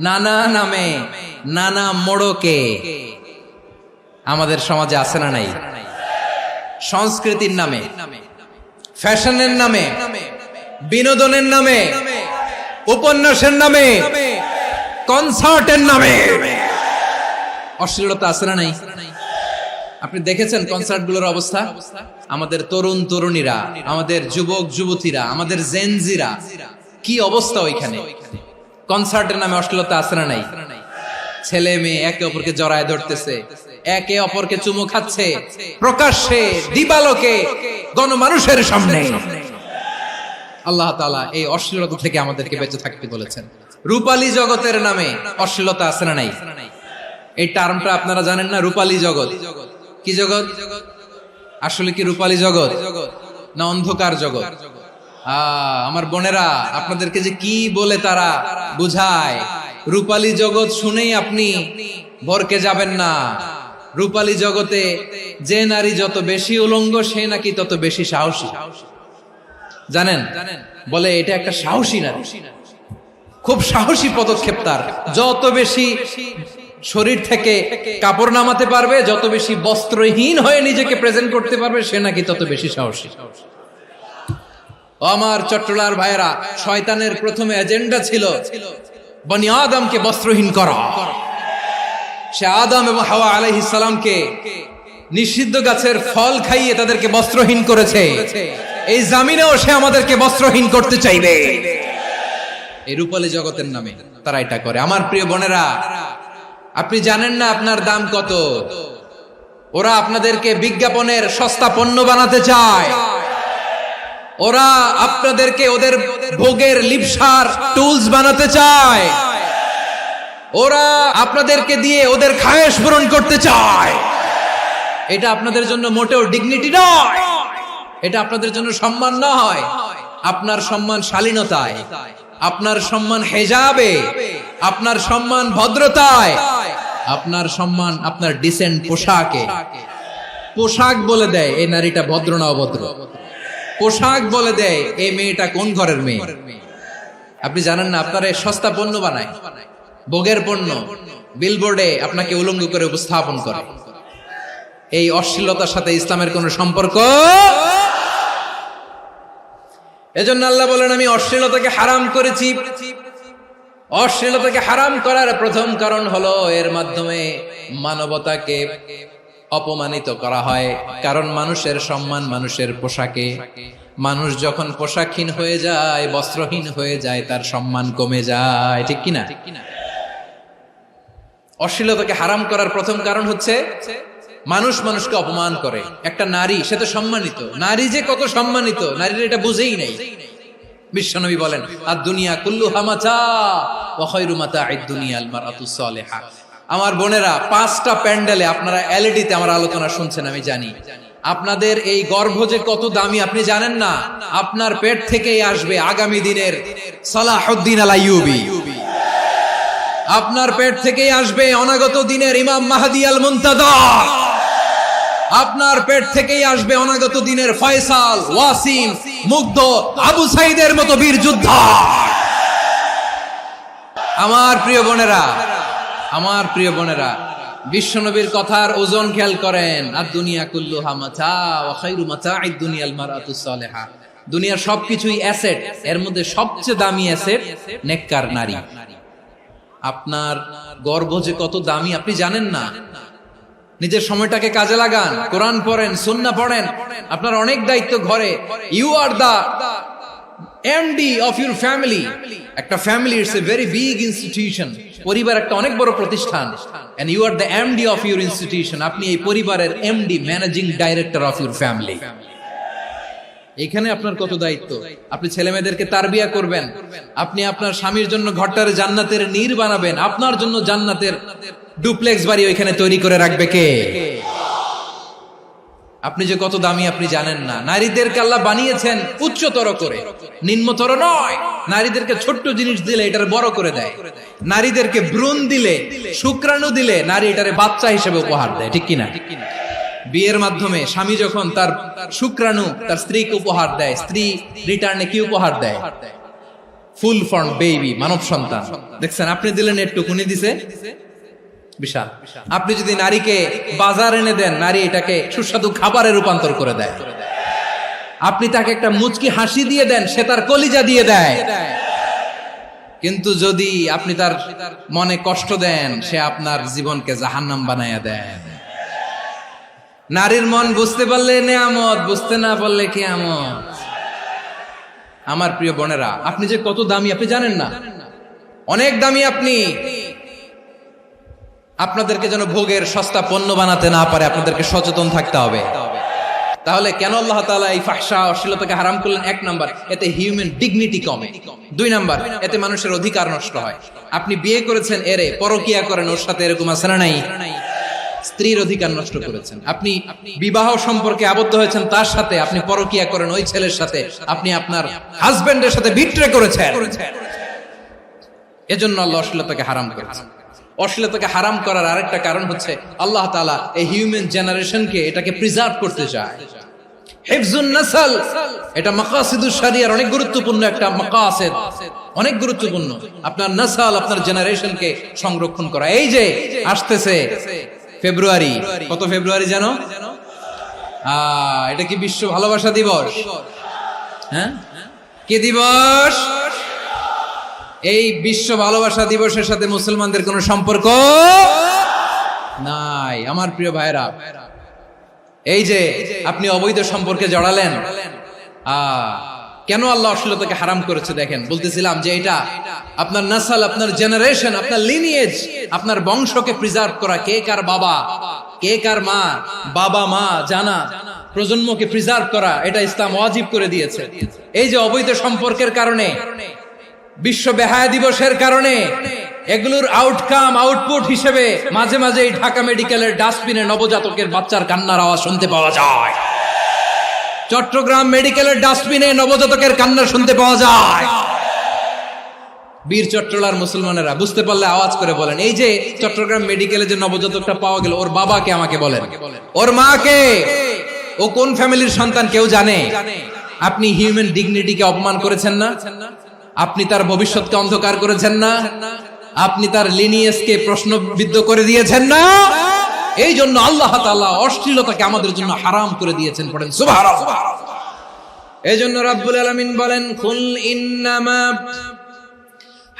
নানা নামে, নানা মোড়কে আমাদের সমাজে আছে না নাই? সংস্কৃতির নামে, ফ্যাশনের নামে, বিনোদনের নামে, উপন্যাসের নামে, কনসার্টের নামে অশ্লীলতা আছে না নাই? আপনি দেখেছেন কনসার্টগুলোর অবস্থা? আমাদের তরুণ তরুণীরা, আমাদের যুবক যুবতীরা, আমাদের জেনজিরা, কি অবস্থা ওইখানে? কনসার্টের নামে অশ্লীলতা আছে না নাই? ছেলে মেয়ে একে অপরকে জড়ায় ধরতেছে, একে অপরকে চুমু খাচ্ছে, প্রকাশ্যে, দিবালোকে, গণমানুষের সামনে। আল্লাহ তাআলা এই অশ্লীলতা থেকে আমাদেরকে বেঁচে থাকতে বলেছেন। রূপালী জগতের নামে অশ্লীলতা আছে না নাই? এই টার্মটা আপনারা জানেন না? রূপালী জগৎ কি জগৎ? আসলে কি রূপালী জগৎ না অন্ধকার জগৎ? আমার বোনেরা, আপনাদেরকে যে কি বলে তারা বুঝায়, রূপালী জগৎ শুনেই আপনি ভরকে যাবেন না। রূপালী জগতে যে নারী যত বেশি উলঙ্গ, সে নাকি তত বেশি সাহসী। জানেন? বলে এটা একটা সাহসী নারী, খুব সাহসী পদক্ষেপ তার। যত বেশি শরীর থেকে কাপড় নামাতে পারবে, যত বেশি বস্ত্রহীন হয়ে নিজেকে প্রেজেন্ট করতে পারবে, সে নাকি তত বেশি সাহসী। আমার চট্টলার ভাইয়েরা, শয়তানের প্রথমে এজেন্ডা ছিল বনি আদমকে বস্ত্রহীন করা। সে আদম এবং হাওয়া আলাইহিস সালামকে নিষিদ্ধ গাছের ফল খাইয়ে তাদেরকে বস্ত্রহীন করেছে। এই জামিনেও সে আমাদেরকে বস্ত্রহীন করতে চাইবে। এই রূপালী জগতের নামে তারা এটা করে। আমার প্রিয় বোনেরা, আপনি জানেন না আপনার দাম কত? ওরা আপনাদেরকে বিজ্ঞাপনের সস্তা পণ্য বানাতে চায়। ওরা আপনাদেরকে ওদের ভোগের লিপসার টুলস বানাতে চায়। ওরা আপনাদেরকে দিয়ে ওদের খায়েশ পূরণ করতে চায়। এটা আপনাদের জন্য মোটেও ডিগনিটি নয়, এটা আপনাদের জন্য সম্মান নয়। আপনার সম্মান শালীনতায়, আপনার সম্মান হেজাবে, আপনার সম্মান ভদ্রতায়, আপনার সম্মান আপনার ডিসেন্ট পোশাকে। পোশাক বলে দেয় এই নারীটা ভদ্র না অভদ্র। পোশাক বলে দেয় এই মেয়েটা কোন ঘরের মেয়ে। আপনি জানেন না, আপনার সস্তা পণ্য বানায়, ভোগের পণ্য, বিলবোর্ডে আপনাকে উলঙ্গ করে উপস্থাপন করে। এই অশ্লীলতার সাথে ইসলামের কোন সম্পর্ক। এজন্য আল্লাহ বলেন, আমি অশ্লীলতাকে হারাম করেছি। অশ্লীলতাকে হারাম করার প্রথম কারণ হলো এর মাধ্যমে মানবতাকে অপমানিত করা হয়। কারণ মানুষের সম্মান মানুষের পোশাকে। মানুষ যখন পোশাকহীন হয়ে যায়, বস্ত্রহীন হয়ে যায়, তার সম্মান কমে যায়। ঠিক কিনা? অশ্লীলতাকে হারাম করার প্রথম কারণ হচ্ছে মানুষ মানুষকে অপমান করে। একটা নারী, সে তো সম্মানিত, নারী যে কত সম্মানিত নারীর এটা বুঝেই নাই। বিশ্বনবী বলেন আদ-দুনিয়া কুল্লুহা মাতা ওয়া খায়রু মাতা'আদ দুনিয়া আল মারআতুস সালিহা। আমার বোনেরা, 5টা প্যান্ডেলে আপনারা এলইডিতে আমার আলোচনা শুনছেন, আমি জানি। আপনাদের এই গর্ভ যে কত দামি আপনি জানেন না। আপনার পেট থেকেই আসবে আগামী দিনের সালাহুদ্দিন আল আইয়ুবী। আপনার পেট থেকেই আসবে অনাগত দিনের ইমাম মাহদী আল মুনতাযর। আপনার পেট থেকেই আসবে অনাগত দিনের ফয়সাল, ওয়াসিম, মুগ্ধ, আবু সাইদের মতো বীর যোদ্ধা। আমার প্রিয় বোনেরা, আমার প্রিয় বোনেরা, বিশ্বনবীর কথার ওজন খেয়াল করেন। আদ-দুনিয়া কুল্লুহা মাতা ওয়া খায়রু মাতা'আদ দুনিয়া আল মারআতুস সালিহা। দুনিয়ার সবকিছুই অ্যাসেট, এর মধ্যে সবচেয়ে দামি অ্যাসেট নেককার নারী। আপনার গর্ভ যে কত দামি আপনি জানেন না। নিজের সময়টাকে কাজে লাগান, কোরআন পড়েন, সুন্নাহ পড়েন। আপনার অনেক দায়িত্ব ঘরে। You are the MD of your family. একটা family it's a very big institution. পরিবার একটা অনেক বড় প্রতিষ্ঠান। And you are the MD of your institution. আপনি এই পরিবারের MD, managing director of your family. এখানে আপনার কত দায়িত্ব। আপনি ছেলে মেয়েদেরকে তারবিয়া করবেন, আপনি আপনার স্বামীর জন্য ঘরটারে জান্নাতের নীর বানাবেন, আপনার জন্য জান্নাতের ডুপ্লেক্স বাড়ি ওইখানে তৈরি করে রাখবে কে? আপনি যে কত দামি আপনি জানেন না। নারীদেরকে আল্লাহ বানিয়েছেন উচ্চতর করে, নিম্নতর নয়। নারীদেরকে ছোট্ট জিনিস দিলে এটারে বড় করে দেয়। নারীদেরকে ভ্রূণ দিলে, শুক্রাণু দিলে নারী এটারে বাচ্চা হিসেবে উপহার দেয়, ঠিক কিনা? বিয়ের মাধ্যমে স্বামী যখন তার শুক্রাণু তার স্ত্রীকে উপহার দেয়, স্ত্রী রিটার্নে কি উপহার দেয়? ফুল ফর্ম বেবি, মানব সন্তান। দেখছেন, আপনি দিলেন একটুকুনি, দিছে বিশাল। আপনি যদি নারীকে বাজার এনে দেন, নারী এটাকে সুস্বাদু খাবারে রূপান্তর করে দেয়। আপনি তাকে একটা মুচকি হাসি দিয়ে দেন, সে তার কলিজা দিয়ে দেয়। কিন্তু যদি আপনি তার মনে কষ্ট দেন, সে আপনার জীবনকে জাহান্নাম বানায়া দেয়। নারীর মন বুঝতে পারলে নেয়ামত, বুঝতে না পারলে কিয়ামত। আমার প্রিয় বোনেরা, আপনি যে কত দামি আপনি জানেন না। অনেক দামি আপনি। আপনাদেরকে যেন ভোগের সস্তা পণ্য বানাতে না পারে, আপনাদেরকে সচেতন থাকতে হবে। তাহলে কেন আল্লাহ তাআলা এই ফাহশা, অশ্লীলতাকে হারাম করলেন? 1 নাম্বার, এতে হিউম্যান ডিগনিটি কমে। 2 নাম্বার, এতে মানুষের অধিকার নষ্ট হয়। আপনি বিয়ে করেছেন, এরে পরকিয়া করেন, ওর সাথে এরকম আছে না নাই? স্ত্রীর অধিকার নষ্ট করেছেন। আপনি বিবাহ সম্পর্কে আবদ্ধ হয়েছেন তার সাথে, আপনি পরকিয়া করেন ওই ছেলের সাথে, আপনি আপনার হাজবেন্ডের সাথে বিট্রে করেছেন। এজন্য আল্লাহ অশ্লীলতাকে হারাম করেছেন। অশ্লীলতাকে হারাম করার আরেকটা কারণ হচ্ছে আল্লাহ তাআলা এই হিউম্যান জেনারেশনকে এটাকে প্রিজার্ভ করতে চায়। হিফজুন নাসল, এটা মাকাসিদুশ শরিয়ার অনেক গুরুত্বপূর্ণ একটা মাকাসিদ, অনেক গুরুত্বপূর্ণ। আপনার নাসল, আপনার জেনারেশনকে সংরক্ষণ করা। এই যে আসতেছে ফেব্রুয়ারি, কত ফেব্রুয়ারি জানো? এটা কি বিশ্ব ভালোবাসা দিবস? হ্যাঁ, কি দিবস? এই বিশ্ব ভালোবাসা দিবসের সাথে মুসলমানদের কোনো সম্পর্ক নাই। আমার প্রিয় ভাইরা, এই যে আপনি অবৈধ সম্পর্কে জড়ালেন, কেন আল্লাহ অশ্লীলতাকে হারাম করেছে দেখেন। বলতেছিলাম যে এটা আপনার নাসল, আপনার জেনারেশন, আপনার লিনিয়েজ, আপনার বংশকে প্রিজার্ভ করা। কে কার বাবা, কে কার মা, বাবা মা জানা, প্রজন্মকে প্রিজার্ভ করা, এটা ইসলাম ওয়াজিব করে দিয়েছে। এই যে অবৈধ সম্পর্কের কারণে, বিশ্ব বেহায়া দিবসের কারণে, এগুলোর আউটকাম, আউটপুট হিসেবে মাঝে মাঝে এই ঢাকা মেডিকেলের ডাস্টবিনে নবজাতকের বাচ্চার কান্নার আওয়াজ শুনতে পাওয়া যায়। চট্টগ্রাম মেডিকেলের ডাস্টবিনে নবজাতকের কান্না শুনতে পাওয়া যায়। বীর চট্টলার মুসলমানেরা বুঝতে পারলে আওয়াজ করে বলেন, এই যে চট্টগ্রাম মেডিকেলে যে নবজাতকটা পাওয়া গেল, ওর বাবাকে আমাকে বলেন, ওর মাকে, ও কোন ফ্যামিলির সন্তান কেউ জানে? আপনি হিউম্যান ডিগনিটিকে অপমান করেছেন না? আপনি তার ভবিষ্যৎকে অন্ধকার করেছেন না? আপনি তার লিনিয়েজকে প্রশ্নবিদ্ধ করে দিয়েছেন না? এই জন্য আল্লাহ তাআলা অশ্লীলতাকে আমাদের জন্য হারাম করে দিয়েছেন। পড়েন সুবহানাল্লাহ। এই জন্য রাব্বুল আলামিন বলেন, কুল ইন্নামা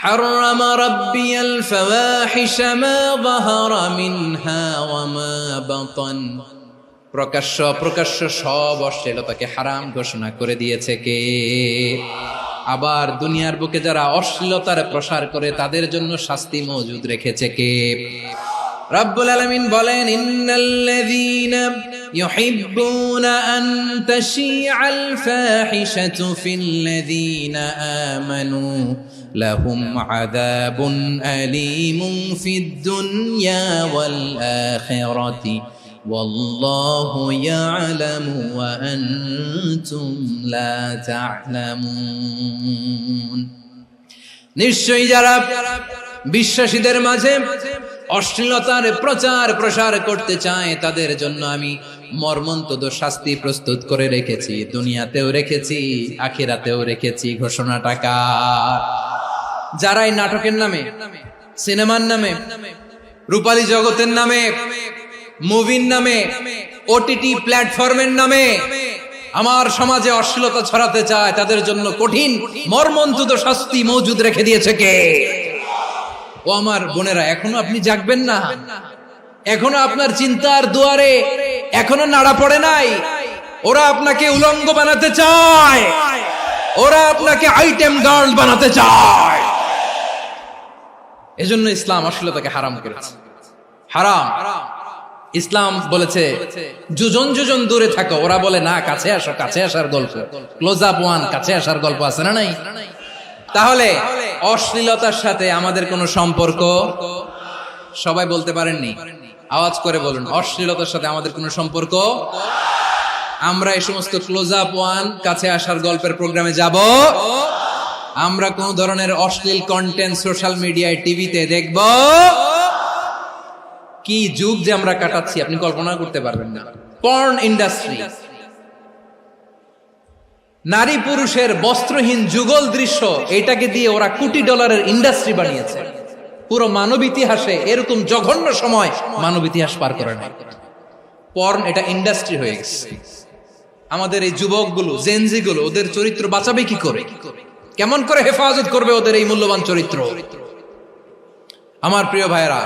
হারাম রাব্বিয়াল ফাওয়াহিশা মা যাহারা মিনহা ওয়া মা বাতান। প্রকাশ্য অপ্রকাশ্য সব অশ্লীলতাকে হারাম ঘোষণা করে দিয়েছে কে? আবার দুনিয়ার বুকে যারা অশ্লীলতার প্রসার করে তাদের জন্য শাস্তি মজুদ রেখেছে কে? রব্বুল আলামিন বলেন ইন্নাল্লাযীনা ইউহিব্বুনা আন তাশিআল ফাহিশাতু ফিল্লাযীনা আমানু লাহুম আযাবুন আলীমুন ফিদ দুনিয়া ওয়াল আখিরাতি ওয়াল্লাহু ইয়ালামু ওয়া আনতুম লা তা'লামুন। নিশ্চয়ই যারা বিশ্বাসীদের মাঝে অশ্লীলতার প্রচার প্রসার করতে চায় তাদের জন্য আমি মর্মন্তুদ শাস্তি প্রস্তুত করে রেখেছি, দুনিয়াতেও রেখেছি, আখিরাতেও রেখেছি। ঘোষণাটা কার? যারা এই নাটকের নামে, সিনেমার নামে, রূপালী জগতের নামে, মুভির নামে, ওটিটি প্ল্যাটফর্মের নামে আমার সমাজে অশ্লীলতা ছড়াতে চায় তাদের জন্য কঠিন মর্মন্তুদ শাস্তি মজুদ রেখে দিয়েছে কে? ও আমার বোনেরা, এখনো আপনি জাগবেন না? এখনো আপনার চিন্তার দুয়ারে এখনো নাড়া পড়ে নাই? ওরা আপনাকে উলঙ্গ বানাতে চায়, ওরা আপনাকে আইটেম গার্ল বানাতে চায়। এজন্য ইসলাম অশ্লীলতাকে হারাম করেছে। হারাম। ইসলাম বলেছে যোজন যোজন দূরে থাকো, ওরা বলে না কাছে আসো, কাছে আসার গল্প, ক্লোজ আপ ওয়ান, কাছে আসার গল্প আছে না নাই? তাহলে অশ্লীলতার সাথে আমাদের কোনো সম্পর্ক? সবাই বলতে পারেননি, আওয়াজ করে বলুন, অশ্লীলতার সাথে আমাদের কোনো সম্পর্ক? আমরা এই সমস্ত ক্লোজ আপ ওয়ান, কাছে আসার গল্পের প্রোগ্রামে যাব? আমরা কোন ধরনের অশ্লীল কন্টেন্ট সোশ্যাল মিডিয়ায়, টিভিতে দেখব? কি যুগ যে আমরা কাটাচ্ছি আপনি কল্পনা করতে পারবেন না। পর্ন ইন্ডাস্ট্রি, নারী পুরুষের বস্ত্রহীন যুগল দৃশ্য, এটাকে দিয়ে ওরা কোটি ডলারের ইন্ডাস্ট্রি বানিয়েছে। পুরো মানব ইতিহাসে এরকম জঘন্য সময় মানব ইতিহাস পার করে না। পর্ন এটা ইন্ডাস্ট্রি হয়ে গেছে। আমাদের এই যুবকগুলো, জেনজি গুলো, ওদের চরিত্র বাঁচাবে কি করে? কেমন করে হেফাজত করবে ওদের এই মূল্যবান চরিত্র? আমার প্রিয় ভাইরা,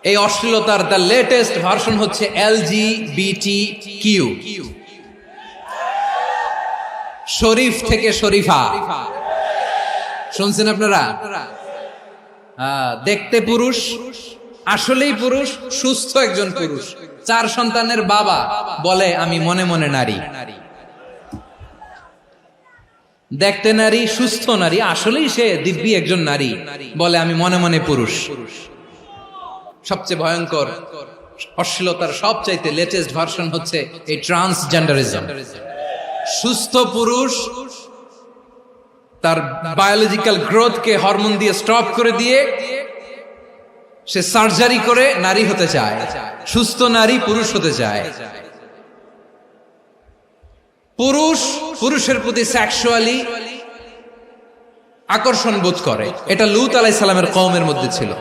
এই অশ্লীলতার দ্য লেটেস্ট ভার্সন হচ্ছে LGBTQ, শরীফ থেকে শরীফা। শুনছেন আপনারা? দেখতে পুরুষ, আসলেই পুরুষ, সুস্থ একজন পুরুষ, 4 সন্তানের বাবা, বলে আমি মনে মনে নারী। দেখতে নারী, সুস্থ নারী, আসলেই সে দিব্যি একজন নারী, বলে আমি মনে মনে পুরুষ। সবচেয়ে ভয়ঙ্কর অশ্লীলতার সবচাইতে লেটেস্ট ভার্সন হচ্ছে এই ট্রান্সজেন্ডারিজম। সুস্থ পুরুষ তার বায়োলজিক্যাল গ্রোথকে হরমোন দিয়ে স্টপ করে দিয়ে সে সার্জারি করে নারী হতে চায়, সুস্থ নারী পুরুষ হতে চায়। পুরুষ পুরুষের প্রতি সেক্সুয়ালি আকর্ষণ বোধ করে, এটা লূত আলাইহিস সালামের কওমের মধ্যে ছিল।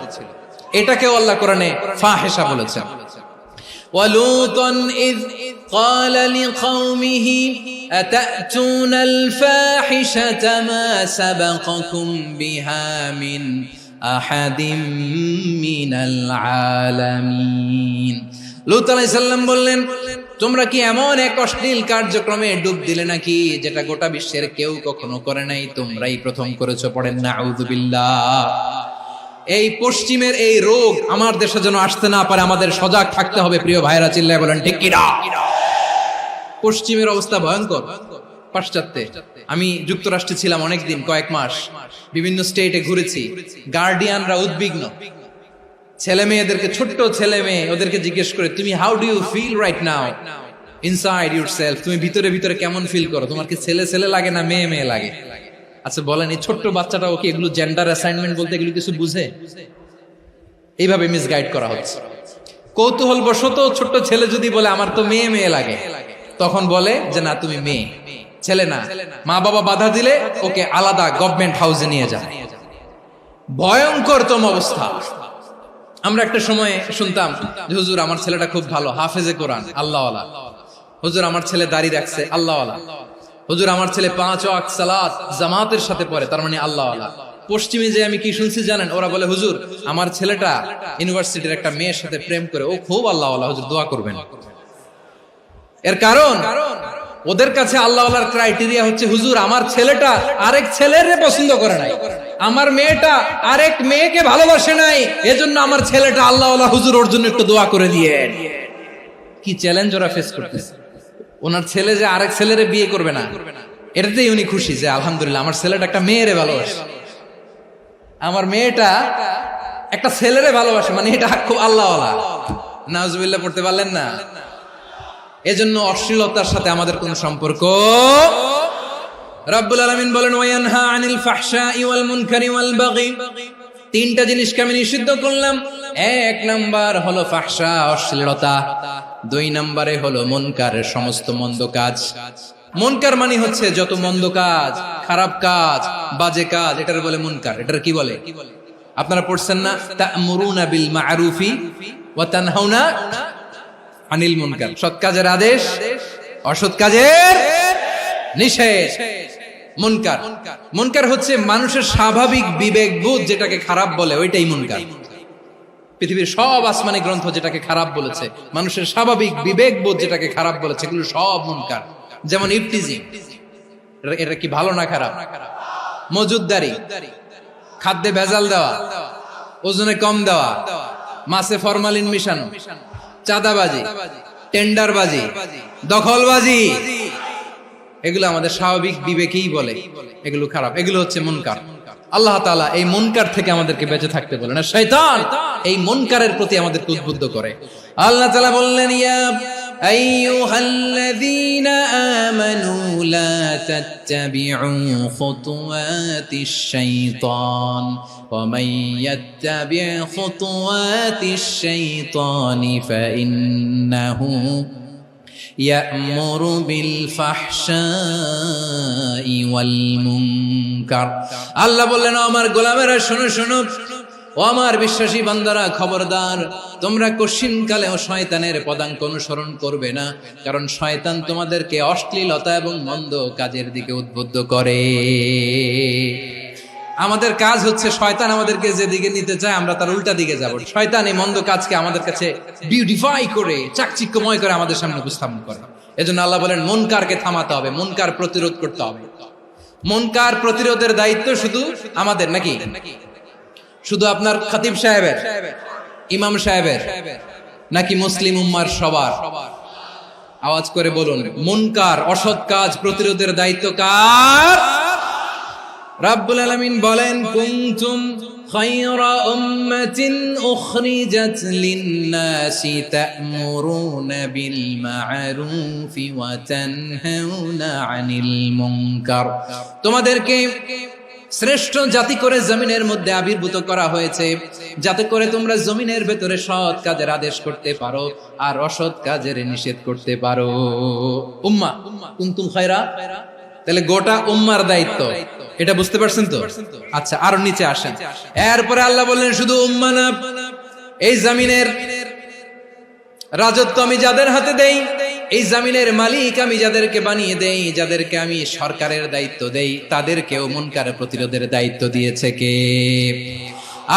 এটাকে আল্লাহ কোরআনে ফাহিশা বলেছেন। ওয়ালুতান ইয قال لقومه أتأتون الفاحشة ما سبقكم بها من أحد من العالمين। লূত আলাইহিস সালাম বললেন, তোমরা কি এমন এক অশ্লীল কার্যক্রমে ডুব দিলে নাকি যেটা গোটা বিশ্বের কেউ কখনো করে নাই, তোমরাই প্রথম করেছো? পড়েন নাউযুবিল্লাহ। এই পশ্চিমের এই রোগ আমার দেশে যেন আসতে না পারে, আমাদের সজাগ থাকতে হবে। প্রিয় ভাইরা, চিল্লায় বলেন ঠিক কি না? পশ্চিমের অবস্থা ভয়ঙ্কর। পাশ্চাত্যে, আমি যুক্তরাষ্ট্রে ছিলাম অনেকদিন, কয়েক মাস, বিভিন্ন স্টেটে ঘুরেছি। গার্ডিয়ানরা উদ্বিগ্ন, ছেলে মেয়েদেরকে, ছোট্ট ছেলে মেয়ে, ওদেরকে জিজ্ঞেস করে, তুমি how do you feel right now inside yourself? তুমি ভিতরে ভিতরে কেমন ফিল করো? তোমার কি ছেলে ছেলে লাগে না মেয়ে মেয়ে লাগে? আচ্ছা বলেন, এই ছোট্ট বাচ্চাটাও কি এগুলো জেন্ডার অ্যাসাইনমেন্ট বলতে এগুলো কিছু বুঝে? এইভাবে মিসগাইড করা হচ্ছে। কৌতূহল বশত ছোট্ট ছেলে যদি বলে আমার তো মেয়ে মেয়ে লাগে, তখন বলে যে না তুমি মেয়ে, ছেলে না। মা বাবা বাধা দিলে ওকে আলাদা গভর্নমেন্ট হাউসে নিয়ে যায়। ভয়ঙ্করতম অবস্থা। আমরা একটা সময় শুনতাম যে হুজুর আমার ছেলেটা খুব ভালো, হাফেজে কোরআন, আল্লাহওয়ালা। হুজুর আমার ছেলে দাড়ি রাখছে, আল্লাহওয়ালা। হুজুর আমার ছেলে 5 ওয়াক্ত সালাত জামাতের সাথে পড়ে, তার মানে আল্লাহওয়ালা। পশ্চিমে যে আমি কি শুনছি জানেন? ওরা বলে হুজুর আমার ছেলেটা ইউনিভার্সিটির একটা মেয়ের সাথে প্রেম করে, ও খুব আল্লাহওয়ালা, হুজুর দোয়া করবেন। এর কারণ ওদের কাছে আল্লাহওয়ালার ক্রাইটেরিয়া হচ্ছে, হুজুর আমার ছেলেটা আরেক ছেলের পছন্দ করে নাই, আমার মেয়েটা আরেক মেয়েকে ভালোবাসে নাই, এজন্য আমার ছেলেটা আল্লাহওয়ালা, হুজুর ওর জন্য একটু দোয়া করে দিয়ে। কি চ্যালেঞ্জ ওরা ফেস করতেছে। ওনার ছেলে যে আরেক ছেলেরে বিয়ে করবে না, এটাতেই উনি খুশি যে আলহামদুলিল্লাহ আমার ছেলেটা একটা মেয়েরে ভালোবাসে, আমার মেয়েটা একটা ছেলেরে ভালোবাসে, মানে এটা খুব আল্লাহওয়ালা। নাউজুবিল্লাহ পড়তে পারলেন না? এজন্য অশ্লীলতার সাথে আমাদের কোন সম্পর্ক। রব্বুল আলামিন বলেন ওয়ায়ানহা আনিল ফাহশাই ওয়াল মুনকারি ওয়াল বাগি, তিনটা জিনিসকে আমি নিষিদ্ধ করলাম। এক নাম্বার হলো ফাহশা, অশ্লীলতা। দুই নম্বরে হলো মুনকার, সমস্ত মন্দ কাজ। মুনকার মানে হচ্ছে যত মন্দ কাজ, খারাপ কাজ, বাজে কাজ, এটার বলে মুনকার। এটার কি বলে? আপনারা পড়ছেন না, তা'মুরুনা বিল মা'রুফি ওয়া তানহাউনা আনিল মুনকার। সৎ কাজের আদেশ, অসৎ কাজের নিষেধ। মুনকার, মুনকার হচ্ছে মানুষের স্বাভাবিক বিবেকবোধ যেটাকে খারাপ বলে, ওইটাই মুনকার। পৃথিবীর সব আসমানি গ্রন্থ যেটাকে খারাপ বলেছে, মানুষের স্বাভাবিক বিবেকবোধ যেটাকে খারাপ বলেছে, এগুলো সব মুনকার। যেমন ইফতিজিং, এটা কি ভালো না খারাপ? মজুদদারি, খাদ্যে ভেজাল দেওয়া, ওজনে কম দেওয়া, মাছে ফরমালিন মিশানো, চাঁদাবাজি, টেন্ডারবাজি, দখলবাজি, এগুলো আমাদের স্বাভাবিক বিবেকেই বলে এগুলো খারাপ, এগুলো হচ্ছে মুনকার। আল্লাহ তাআলা এই মুনকার থেকে আমাদেরকে বেঁচে থাকতে বলেন, আর শয়তান এই মুনকারের প্রতি আমাদেরকে উদ্বুদ্ধ করে। আল্লাহ তাআলা বললেন, ইয়া আইয়ুহাল্লাযীনা আমানু লা তাত্তাবিউ খুতুওয়াতিশ শাইতান ওয়া মান ইয়াত্তাবি' খুতুওয়াতিশ শাইতানি ফাইন্নাহু ইয়া'মুরু বিল ফাহশাই ওয়াল মুনকার। আল্লাহ বললেন, আমার গোলামেরা শোনো শোনো, ও আমার বিশ্বাসী বান্দারা খবরদার, তোমরা কশিনকালেও শয়তানের পদাঙ্ক অনুসরণ করবে না, কারণ শয়তান তোমাদেরকে অশ্লীলতা এবং মন্দ কাজের দিকে উদ্বুদ্ধ করে। আমাদের কাজ হচ্ছে শয়তান আমাদেরকে যেদিকে নিতে চায় আমরা তার উল্টা দিকে যাব। শয়তান এই মন্দ কাজকে আমাদের কাছে বিউটিফাই করে, চাকচিক্যময় করে আমাদের সামনে উপস্থাপন করে। এজন্য আল্লাহ বলেন মুনকারকে থামাতে হবে, মুনকার প্রতিরোধ করতে হবে। মুনকার প্রতিরোধের দায়িত্ব শুধু আমাদের নাকি? শুধু আপনার খতিব সাহেবের, ইমাম সাহেবের, নাকি মুসলিম উম্মার সবার? আওয়াজ করে বলুন, মুনকার অসৎ কাজ প্রতিরোধের দায়িত্ব কার? রাব্বুল আলামিন বলেন, কুনতুম খায়রা উম্মাতিন উখরিজাত লিন-নাসি তা'মুরুনা বিল মা'রুফি ওয়া তানহাউনা আনিল মুনকার। তোমাদেরকে শ্রেষ্ঠ জাতি করে জমিনের মধ্যে আবির্ভূত করা হয়েছে, যাতে করে তোমরা জমিনের ভেতরে সৎ কাজের আদেশ করতে পারো আর অসৎ কাজের নিষেধ করতে পারো। উম্মাহ, কুনতুম খায়রা, তাহলে গোটা উম্মার দায়িত্ব, এটা বুঝতে পারছেন তো? আচ্ছা, আরো নিচে আসেন। এরপরে আল্লাহ বললেন, শুধু উম্মাহ না, এই জমিনের রাজত্ব আমি যাদের হাতে দেই, এই জমিনের মালিক আমি যাদেরকে বানিয়ে দেই, যাদেরকে আমি সরকারের দায়িত্ব দেই, তাদেরকেও মুনকার প্রতিরোধের দায়িত্ব দিয়েছে কে?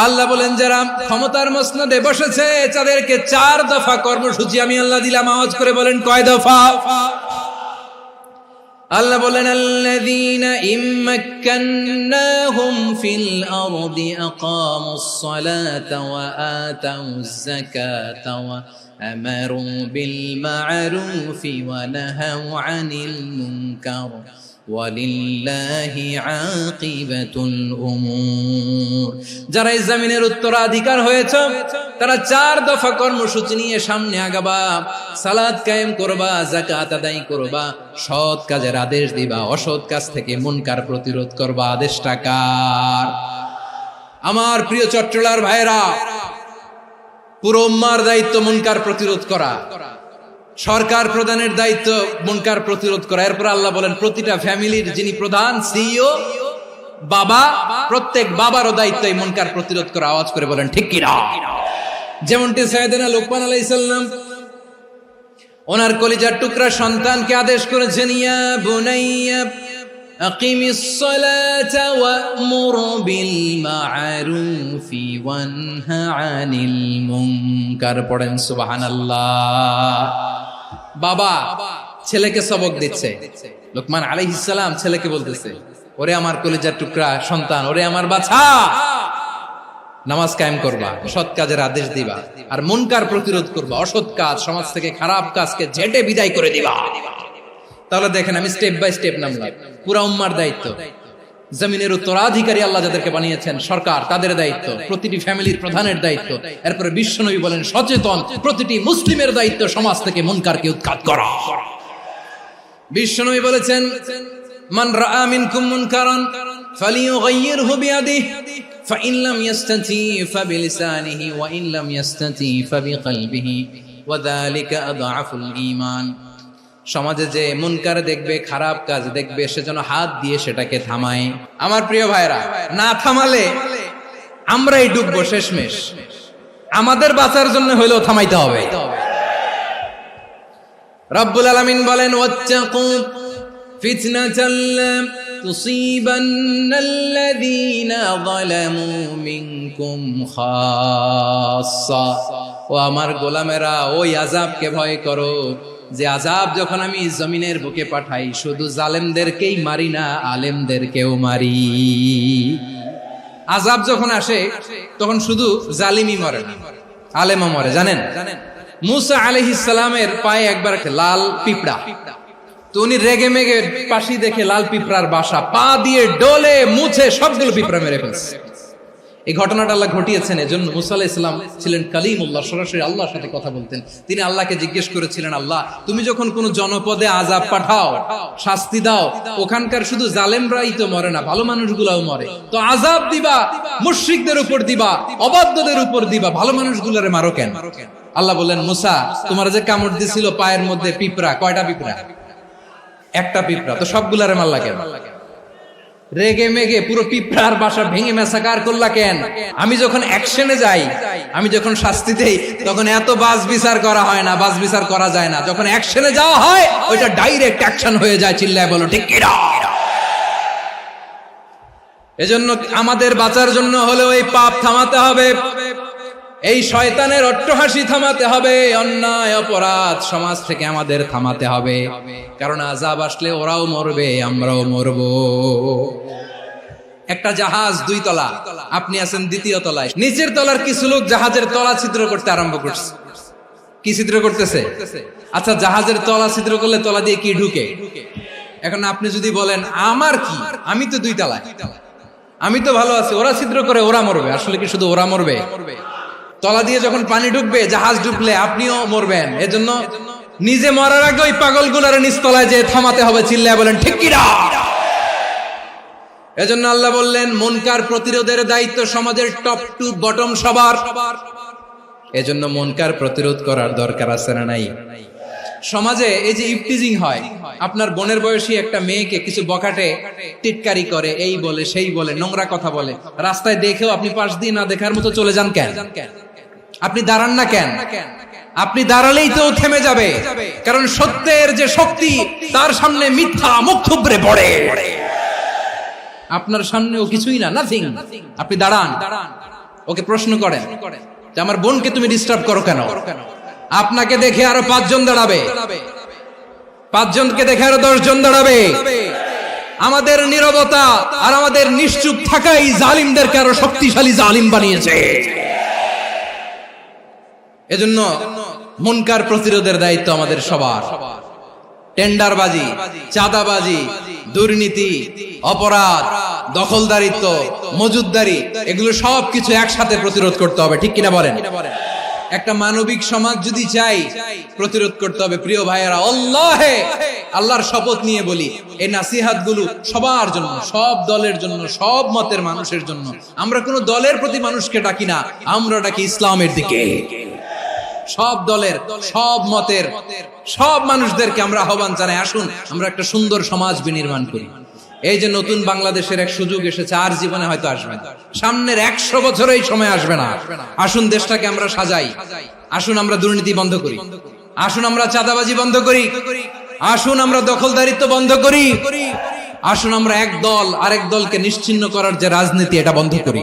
আল্লাহ বলেন, যারা ক্ষমতার মসনদে বসেছে তাদেরকে 4 দফা কর্মসূচি আমি আল্লাহ দিলাম। আওয়াজ করে বলেন, কয় দফা? আল্লাহ বলেন, আল্লাযীনা ইম্মাক্কান্নাহুম ফিল আরদি আকামুস সালাতা ওয়া আতাউয যাকাতা ওয়া আমারু বিল মা'রুফি ওয়া নাহাউ আনিল মুনকার ওয়ালিল্লাহি আকিবাতুল উমুর। যারা এই জমিনের উত্তরাধিকার হয়েছে তারা 4 দফা কর্মসূচি নিয়ে সামনে আগাবা। সালাত কায়েম করবা, যাকাত আদায় করবা, সৎ কাজের আদেশ দিবা, অসৎ কাজ থেকে মুনকার প্রতিরোধ করবা। আদেশটা কার? আমার প্রিয় চট্টলার ভাইরা, পুরো উম্মার দায়িত্ব মুনকার প্রতিরোধ করা, সরকার প্রধানের দায়িত্ব মুনকার প্রতিরোধ করা। এরপর আল্লাহ বলেন, প্রতিটা ফ্যামিলির যিনি প্রধান সিইও বাবা, প্রত্যেক বাবারও দায়িত্ব এই মুনকার প্রতিরোধ করা। আওয়াজ করে বলেন ঠিক কি না? যেমনটি সাইয়েদনা লুকমান আলাইহিস সালাম ওনার কলিজার টুকরা সন্তানকে আদেশ করেছেন, ইয়া বুনাইয়া আকিমিস সালাতা ওয়া'মুর বিল মা'রুফি ওয়ানহা আনিল মুনকার। পড়েন সুবহানাল্লাহ। বাবা, ছেলেকে সবক দিচ্ছে। লোকমান আলাইহিস সালাম ছেলেকে বলতেছে, ওরে আমার কলিজার টুকরা সন্তান, ওরে আমার বাছা, নামাজ কায়েম করবা, সৎ কাজের আদেশ দিবা, আর মুনকার প্রতিরোধ করবা, অসৎ কাজ, সমাজ থেকে খারাপ কাজকে ঝেঁটে বিদায় করে দিবা। তাহলে দেখেন, আমি স্টেপ বাই স্টেপ নামলাম। পুরা উম্মার দায়িত্ব, জমিনের উত্তরাধিকারী আল্লাহ যাদেরকে বানিয়েছেন, সরকার তাদের দায়িত্ব, প্রতিটি ফ্যামিলির প্রধানের দায়িত্ব, এরপরে বিশ্বনবী বলেন সচেতন প্রতিটি মুসলিমের দায়িত্ব সমাজ থেকে মুনকারকে উৎখাত করা। বিশ্বনবী বলেছেন, মান রাআ মিনকুম মুনকারান ফালিয়ুগাইয়িরহু বিয়াদিহি ফাইন লাম ইয়াসতাতি ফাবিলিসানিহি ওয়া ইন লাম ইয়াসতাতি ফাবিকলবিহি ওয়া যালিকা আযআফুল ঈমান। সমাজে যে মুনকার দেখবে, খারাপ কাজ দেখবে, সে যেন হাত দিয়ে সেটাকে থামায়। আমার প্রিয় ভাইরা, না থামালে আমরাই ডুববো শেষমেশ। আমাদের বাঁচার জন্য হইলেও থামাইতে হবে। রব্বুল আলামিন বলেন, ওয়াত্তাকু ফিতনাতাল লা তুসিবান্নাল্লাযীনা যালামু মিনকুম খাসসা। ও আমার গোলামেরা, ওই আযাবকে ভয় করো যে আযাব যখন আমি জমিনের বুকে পাঠাই, শুধু জালেমদেরকেই মারি না, আলেমদেরকেও মারি। আযাব যখন আসে তখন শুধু জালিমই মরে না, আলেমও মরে। জানেন, মুসা আলাইহিস সালামের পায়ে একবার লাল পিঁপড়া, তো উনি রেগে মেগে পাশি দেখে লাল পিঁপড়ার বাসা, পা দিয়ে ডলে মুছে সবগুলো পিঁপড়া মেরে ফেলছে। এই ঘটনাটা আল্লাহ ঘটিয়েছেন। এজন্য মুসা আলাইহিস সালাম ছিলেন কালিমুল্লাহ, সরাসরি আল্লাহর সাথে কথা বলতেন। তিনি আল্লাহকে জিজ্ঞেস করেছিলেন, আল্লাহ তুমি যখন কোন জনপদে আযাব পাঠাও, শাস্তি দাও, ওখানকার শুধু জালেমরাই তো মরে না, ভালো মানুষগুলাও মরে, তো আযাব দিবা মুশরিকদের উপর দিবা, অবাধ্যদের উপর দিবা, ভালো মানুষগুলোরে মারো কেন? আল্লাহ বললেন, মুসা তোমার যে কামড় দিছিল পায়ের মধ্যে পিঁপড়া, কয়টা পিঁপড়া? একটা পিঁপড়া, তো সবগুলারে মারলা কেন? রেগে মেগে পুরো পিঁপড়ার বাসা ভেঙে মেসাকার করলা কেন? আমি যখন অ্যাকশনে যাই, আমি যখন শাস্তি দেই, তখন এত বাস বিচার করা হয় না, বাস বিচার করা যায় না। যখন অ্যাকশনে যাওয়া হয়, ওইটা ডাইরেক্ট অ্যাকশন হয়ে যায়। চিল্লায় বলো ঠিক কি না? এজন্য আমাদের বাঁচার জন্য হলেও এই পাপ থামাতে হবে, এই শয়তানের অট্টহাসি থামাতে হবে, অন্যায় অপরাধ সমাজ থেকে আমাদের থামাতে হবে। কারণ আযাব আসলে ওরাও মরবে, আমরাও মরব। একটা জাহাজ 2 তলা, আপনি আছেন 2য় তলায়। নিচের তলার কিছু লোক জাহাজের তলা ছিদ্র করতে আরম্ভ করছে। কি ছিদ্র করতেছে? আচ্ছা, জাহাজের তলা ছিদ্র করলে তলা দিয়ে কি ঢুকে? এখন আপনি যদি বলেন আমার কি, আমি তো 2 তলায়, আমি তো ভালো আছি, ওরা ছিদ্র করে ওরা মরবে। আসলে কি শুধু ওরা মরবে? তলা দিয়ে যখন পানি ঢুকবে, জাহাজ ঢুকলে আপনিও মরবেন। এজন্য নিজে মরার আগে ওই পাগলগুলোর নিচতলায় যে থামাতে হবে। চিল্লায় বলেন ঠিক কি না? এজন্য আল্লাহ বললেন, মুনকার প্রতিরোধের দায়িত্ব সমাজের টপ টু বটম সবার। এজন্য মুনকার প্রতিরোধ করার দরকার আছে না নাই? সমাজে এই যে ইফটিজিং হয়, আপনার বোনের বয়সী একটা মেয়েকে কিছু বখাটে টিটকারি করে, এই বলে সেই বলে, নোংরা কথা বলে, রাস্তায় দেখেও আপনি পাশ দিয়ে না দেখার মতো চলে যান কেন? আপনি দাঁড়ান না কেন? আপনি দাঁড়ালেই তো থেমে যাবে, কারণ সত্যের যে শক্তি, তার সামনে মিথ্যা মুখ থুবড়ে পড়ে। আপনার সামনে ও কিছুই না, নাথিং। আপনি দাঁড়ান, ওকে প্রশ্ন করেন যে আমার বোনকে তুমি ডিস্টার্ব করো কেন? আপনাকে দেখে আরো 5 জন দাঁড়াবে, 5 জনকে দেখে আরো 10 জন দাঁড়াবে। আমাদের নীরবতা আর আমাদের নিশ্চুপ থাকাই জালিমদেরকে আরো শক্তিশালী জালিম বানিয়েছে। এজন্য মুনকার প্রতিরোধের দায়িত্ব আমাদের সবার। টেন্ডারবাজি, চাঁদাবাজি, দুর্নীতি, অপরাধ, দখলদারিত্ব, মজুদদারি, এগুলো সবকিছু একসাথে প্রতিরোধ করতে হবে। ঠিক কিনা বলেন? একটা মানবিক সমাজ যদি চাই, প্রতিরোধ করতে হবে। প্রিয় ভাইয়েরা, আল্লাহর শপথ নিয়ে বলি, এই নাসিহাত গুলো সবার জন্য, সব দলের জন্য, সব মতের মানুষের জন্য। আমরা কোনো দলের প্রতি মানুষকে ডাকি না, আমরা ডাকি ইসলামের দিকে। সব দলের, সব মতের, সব মানুষদেরকে আমরা আহ্বান জানাই, আসুন আমরা একটা সুন্দর সমাজ বিনির্মাণ করি। এই যে নতুন বাংলাদেশের এক সুযোগ এসেছে, আর জীবনে হয়তো আসবে না, সামনের 100 বছর এই সময় আসবে না। আসুন দেশটাকে আমরা সাজাই, আসুন আমরা দুর্নীতি বন্ধ করি, আসুন আমরা চাঁদাবাজি বন্ধ করি, আসুন আমরা দখলদারিত্ব বন্ধ করি, আসুন আমরা এক দল আরেক দলকে নিশ্চিহ্ন করার যে রাজনীতি, এটা বন্ধ করি।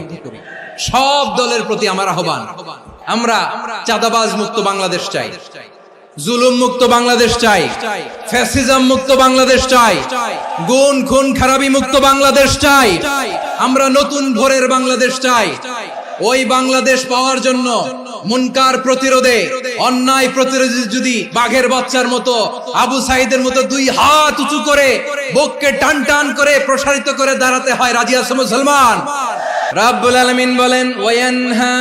সব দলের প্রতি আমার আহ্বান, আমরা চাঁদাবাজ মুক্ত বাংলাদেশ চাই, জুলুম মুক্ত বাংলাদেশ চাই, ফ্যাসিজম মুক্ত বাংলাদেশ চাই, গুণ খুন খারাপি মুক্ত বাংলাদেশ চাই, আমরা নতুন ভোরের বাংলাদেশ চাই। ওই বাংলাদেশ পাওয়ার জন্য মুনকার প্রতিরোধে, অন্যায় প্রতিরোধে যদি বাঘের বাচ্চার মতো, আবু সাইদের মতো দুই হাত উঁচু করে বুককে টান টান করে প্রসারিত করে দাঁড়াতে হয়, রাজি আছো মুসলমান? রাব্বুল আলামিন বলেন, ওয়ায়ানহা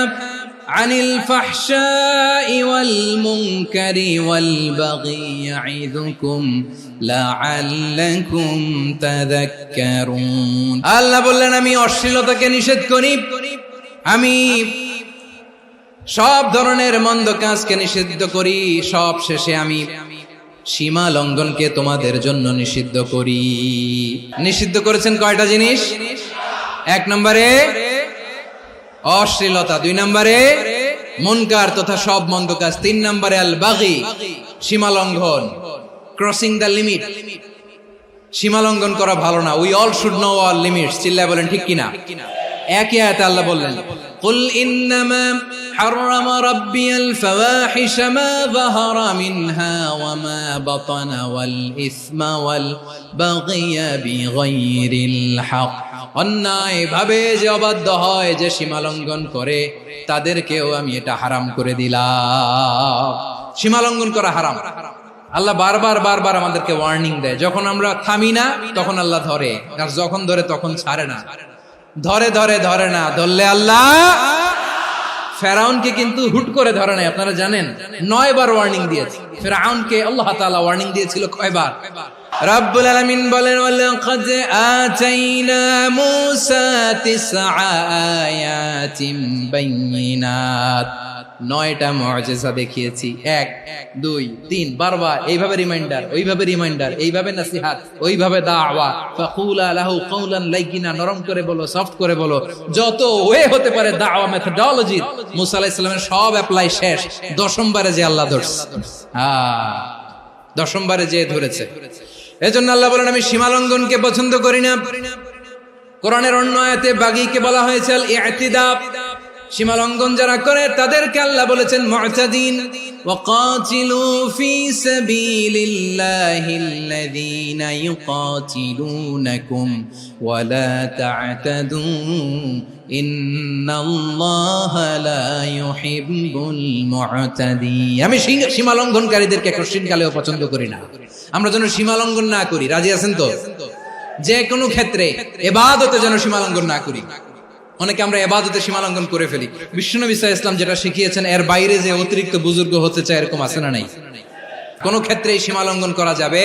আনিল ফাহশাই ওয়াল মুনকারি ওয়াল বাগি ইয়াইযুকুম লাআল্লাকুম তাযাক্কারুন। আল্লাহ বললেন, আমি অশ্লীলতাকে নিষেধ করি, আমি সব ধরনের মন্দ কাজকে নিষিদ্ধ করি, সব শেষে আমি সীমা লঙ্ঘনকে তোমাদের জন্য নিষিদ্ধ করি। নিষিদ্ধ করেছেন কয়টা জিনিস? 1 নম্বরে অশ্লীলতা, 2 নম্বরে মুনকার তথা সব মন্দ কাজ, 3 নম্বরে আল বাগি সীমা লঙ্ঘন, ক্রসিং দ্য লিমিট। সীমা লঙ্ঘন করা ভালো না। We all should know our limits. চিল্লায় বলেন ঠিক কিনা? একই আয়াতে আল্লাহ বললেন, কুল ইন্নামা হারামা রাব্বিয়াল ফাওয়াহিশা মা যাহারা মিনহা ওয়া মা বাতানা ওয়াল ইসমা ওয়াল বাগিয়া বিগাইরিল হক। অন্যায় ভাবে যে অবাধ্য হয়, যে সীমা লঙ্ঘন করে, তাদেরকেও আমি এটা হারাম করে দিলাম। সীমা লঙ্ঘন করা হারাম। আল্লাহ বারবার বারবার আমাদেরকে ওয়ার্নিং দেয়। যখন আমরা থামি না তখন আল্লাহ ধরে, আর যখন ধরে তখন ছাড়ে না। ধরে ধরে ধরে না, ধরলে আল্লাহ। ফেরাউনকে কিন্তু হুট করে ধরে নাই, আপনারা জানেন 9 বার ওয়ার্নিং দিয়েছে। ফেরাউনকে আল্লাহ তাআলা ওয়ার্নিং দিয়েছিল কয়বার? রাব্বুল আলামিন বলেন, ওয়ালাকাদ আতাইনা মূসা 9 আয়াতিন বাইয়িনাত। 9টা মুআজিজা দেখিয়েছি। 1 2 3 বারবার এইভাবে রিমাইন্ডার, ওইভাবে রিমাইন্ডার, এইভাবে নসিহত, ওইভাবে দাওয়া। ফাকুলা লাহু কাওলান লাইয়িনা, নরম করে বলো, সফট করে বলো, যত ওয়ে হতে পারে দাওয়া মেথডোলজি। মুসা আলাইহিস সালামের সব অ্যাপ্লাই শেষ। 10ম বারে যে আল্লাহ ধরছে, 10ম বারে যে ধরেছে। এজন্য আল্লাহ বলেন, আমি সীমা লঙ্ঘনকে পছন্দ করি না। কোরআনের অন্য আয়াতে বাগীকে বলা হয়েছে আল ইতিদা। সীমা লঙ্ঘন যারা করে তাদেরকে আল্লাহ বলেছেন মুতাদিন। ওয়াকাতিলু ফি সাবিলিল্লাহিল্লাযীনা ইউকাতিলুনাকুম ওয়া লা তা'তাদু ইন্নাল্লাহা লা ইউহিব্বুল মুতাদিন। আমি সীমা লঙ্ঘনকারীদেরকে কোশ্চিনকালেও পছন্দ করি না। আমরা যেন সীমা লঙ্ঘন না করি, রাজি আছেন তো? যে কোনো ক্ষেত্রে ইবাদতে যেন সীমা লঙ্ঘন না করি। অনেকে আমরা ইবাদতে সীমা লঙ্ঘন করে ফেলি। বিশ্বনবী সাল্লাল্লাহু আলাইহি ওয়াসাল্লাম যেটা শিখিয়েছেন, এর বাইরে যে অতিরিক্ত বুজুর্গ হতে চায়, এরকম আছে না নাই? কোন ক্ষেত্রেই সীমা লঙ্ঘন করা যাবে,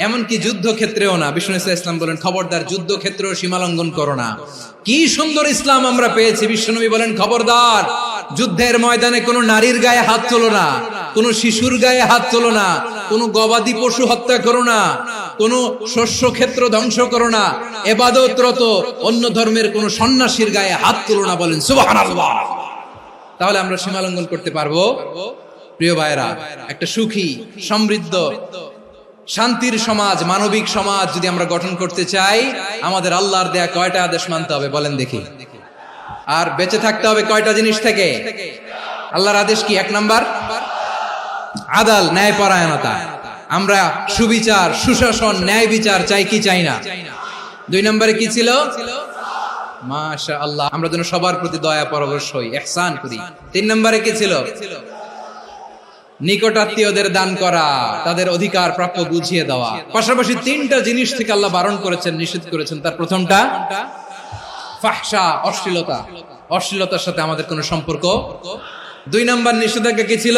এমনকি যুদ্ধ ক্ষেত্রেও না। বিশ্বনবী সাল্লাল্লাহু আলাইহি ওয়াসাল্লাম বলেন, খবরদার যুদ্ধ ক্ষেত্রেও সীমা লঙ্ঘন করো না। কি সুন্দর ইসলাম আমরা পেয়েছি। বিশ্বনবী বলেন, খবরদার যুদ্ধের ময়দানে কোনো নারীর গায়ে হাত তোলো না, কোনো শিশুর গায়ে হাত তোলো না, কোনো গবাদি পশু হত্যা করো না, কোন শস্য ক্ষেত্র ধ্বংস করো না, ইবাদতরত অন্য ধর্মের কোন সন্ন্যাসীর গায়ে হাত তুলো না। বলেন সুবহানাল্লাহ। তাহলে আমরা সীমা লঙ্ঘন করতে পারবো? প্রিয় ভাইরা, একটা সুখী, সমৃদ্ধ, শান্তির সমাজ, মানবিক সমাজ যদি আমরা গঠন করতে চাই, আমাদের আল্লাহর দেয়া কয়টা আদেশ মানতে হবে বলেন দেখি? আর বেঁচে থাকতে হবে কয়টা জিনিস থেকে? আল্লাহর আদেশ কি? 1 নাম্বার আদাল, ন্যায়পরায়ণতা। আমরা সুবিচার, সুশাসন, ন্যায় বিচার চাই কি চাই না? 2 নম্বরে কি ছিল? মাশাআল্লাহ, আমরা যেন সবার প্রতি দয়া পরবশ হই, ইহসান করি। 3 নম্বরে কি ছিল? নিকটাত্মীয়দের দান করা, তাদের অধিকার প্রাপ্য বুঝিয়ে দেওয়া। পাশাপাশি 3টা জিনিস থেকে আল্লাহ বারণ করেছেন, নিষেধ করেছেন। তার প্রথমটা ফাহশা, অশ্লীলতা। অশ্লীলতার সাথে আমাদের কোনো সম্পর্ক। 2 নম্বর নিষেধাজ্ঞা কি ছিল?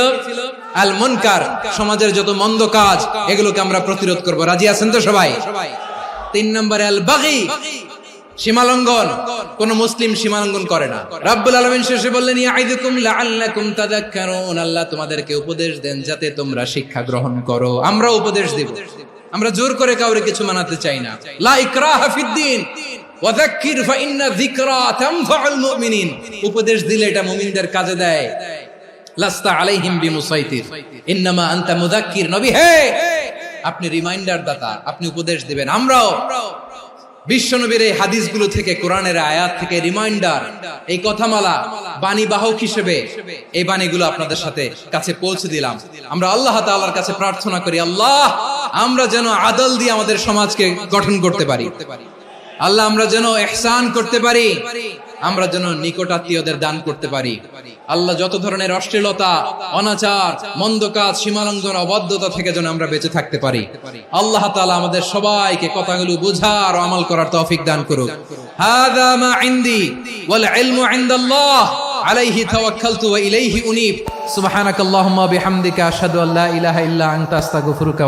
আল মুনকার, সমাজের যত মন্দ কাজ, এগুলোকে আমরা প্রতিরোধ করব। রাজি আছেন তো সবাই? 3 নম্বরে আল বাগী, সীমালঙ্ঘন। কোন মুসলিম সীমালঙ্ঘন করে না। রাব্বুল আলামিন শেষে বললেন, ইয়াইদুকুম লাআল্লাকুম তাযাক্কারুন। আল্লাহ তোমাদেরকে উপদেশ দেন যাতে তোমরা শিক্ষা গ্রহণ করো। আমরা উপদেশ দেব, আমরা জোর করে কাউরে কিছু মানাতে চাই না। লা ইকরাহা ফিদ্দিন ওয়াযাক্কির ফাইন্না যিকরা তানফাউল মুমিনিন। উপদেশ দিলে এটা মুমিনদের কাজে দেয়। লাস্তা আলাইহিম বিমুসাইতির ইন্নামা আনতা মুযাক্কির। নবী হে, আপনি রিমাইন্ডার দাতা, আপনি উপদেশ দিবেন। আমরাও বিশ্বনবীর এই হাদিসগুলো থেকে, কোরআনের আয়াত থেকে রিমাইন্ডার, এই কথামালা বাণী বাহক হিসেবে এই বাণীগুলো আপনাদের সাথে কাছে পৌঁছে দিলাম। আমরা আল্লাহ তাআলার কাছে প্রার্থনা করি, আল্লাহ আমরা যেন আদল দিয়ে আমাদের সমাজকে গঠন করতে পারি, আল্লাহ আমরা যেন ইহসান করতে পারি, আমরা যেন নিকটাত্মীয়দের দান করতে পারি। আল্লাহ যত ধরনের অশ্লীলতা, অনাচার, মন্দ কাজ, সীমালঙ্ঘন, অবাধ্যতা থেকে যেন আমরা বেঁচে থাকতে পারি। আল্লাহ তাআলা আমাদের সবাইকে কথাগুলো বুঝার ও আমল করার তৌফিক দান করুক। হাযা মা ইনদি ওয়াল ইলমু ইনদাল্লাহ আলাইহি তাওয়াক্কালতু ওয়া ইলাইহি উনীব। সুবহানাকাল্লাহুম্মা বিহামদিকা আশহাদু আল্লা ইলাহা ইল্লা আনতা আস্তাগফিরুকা।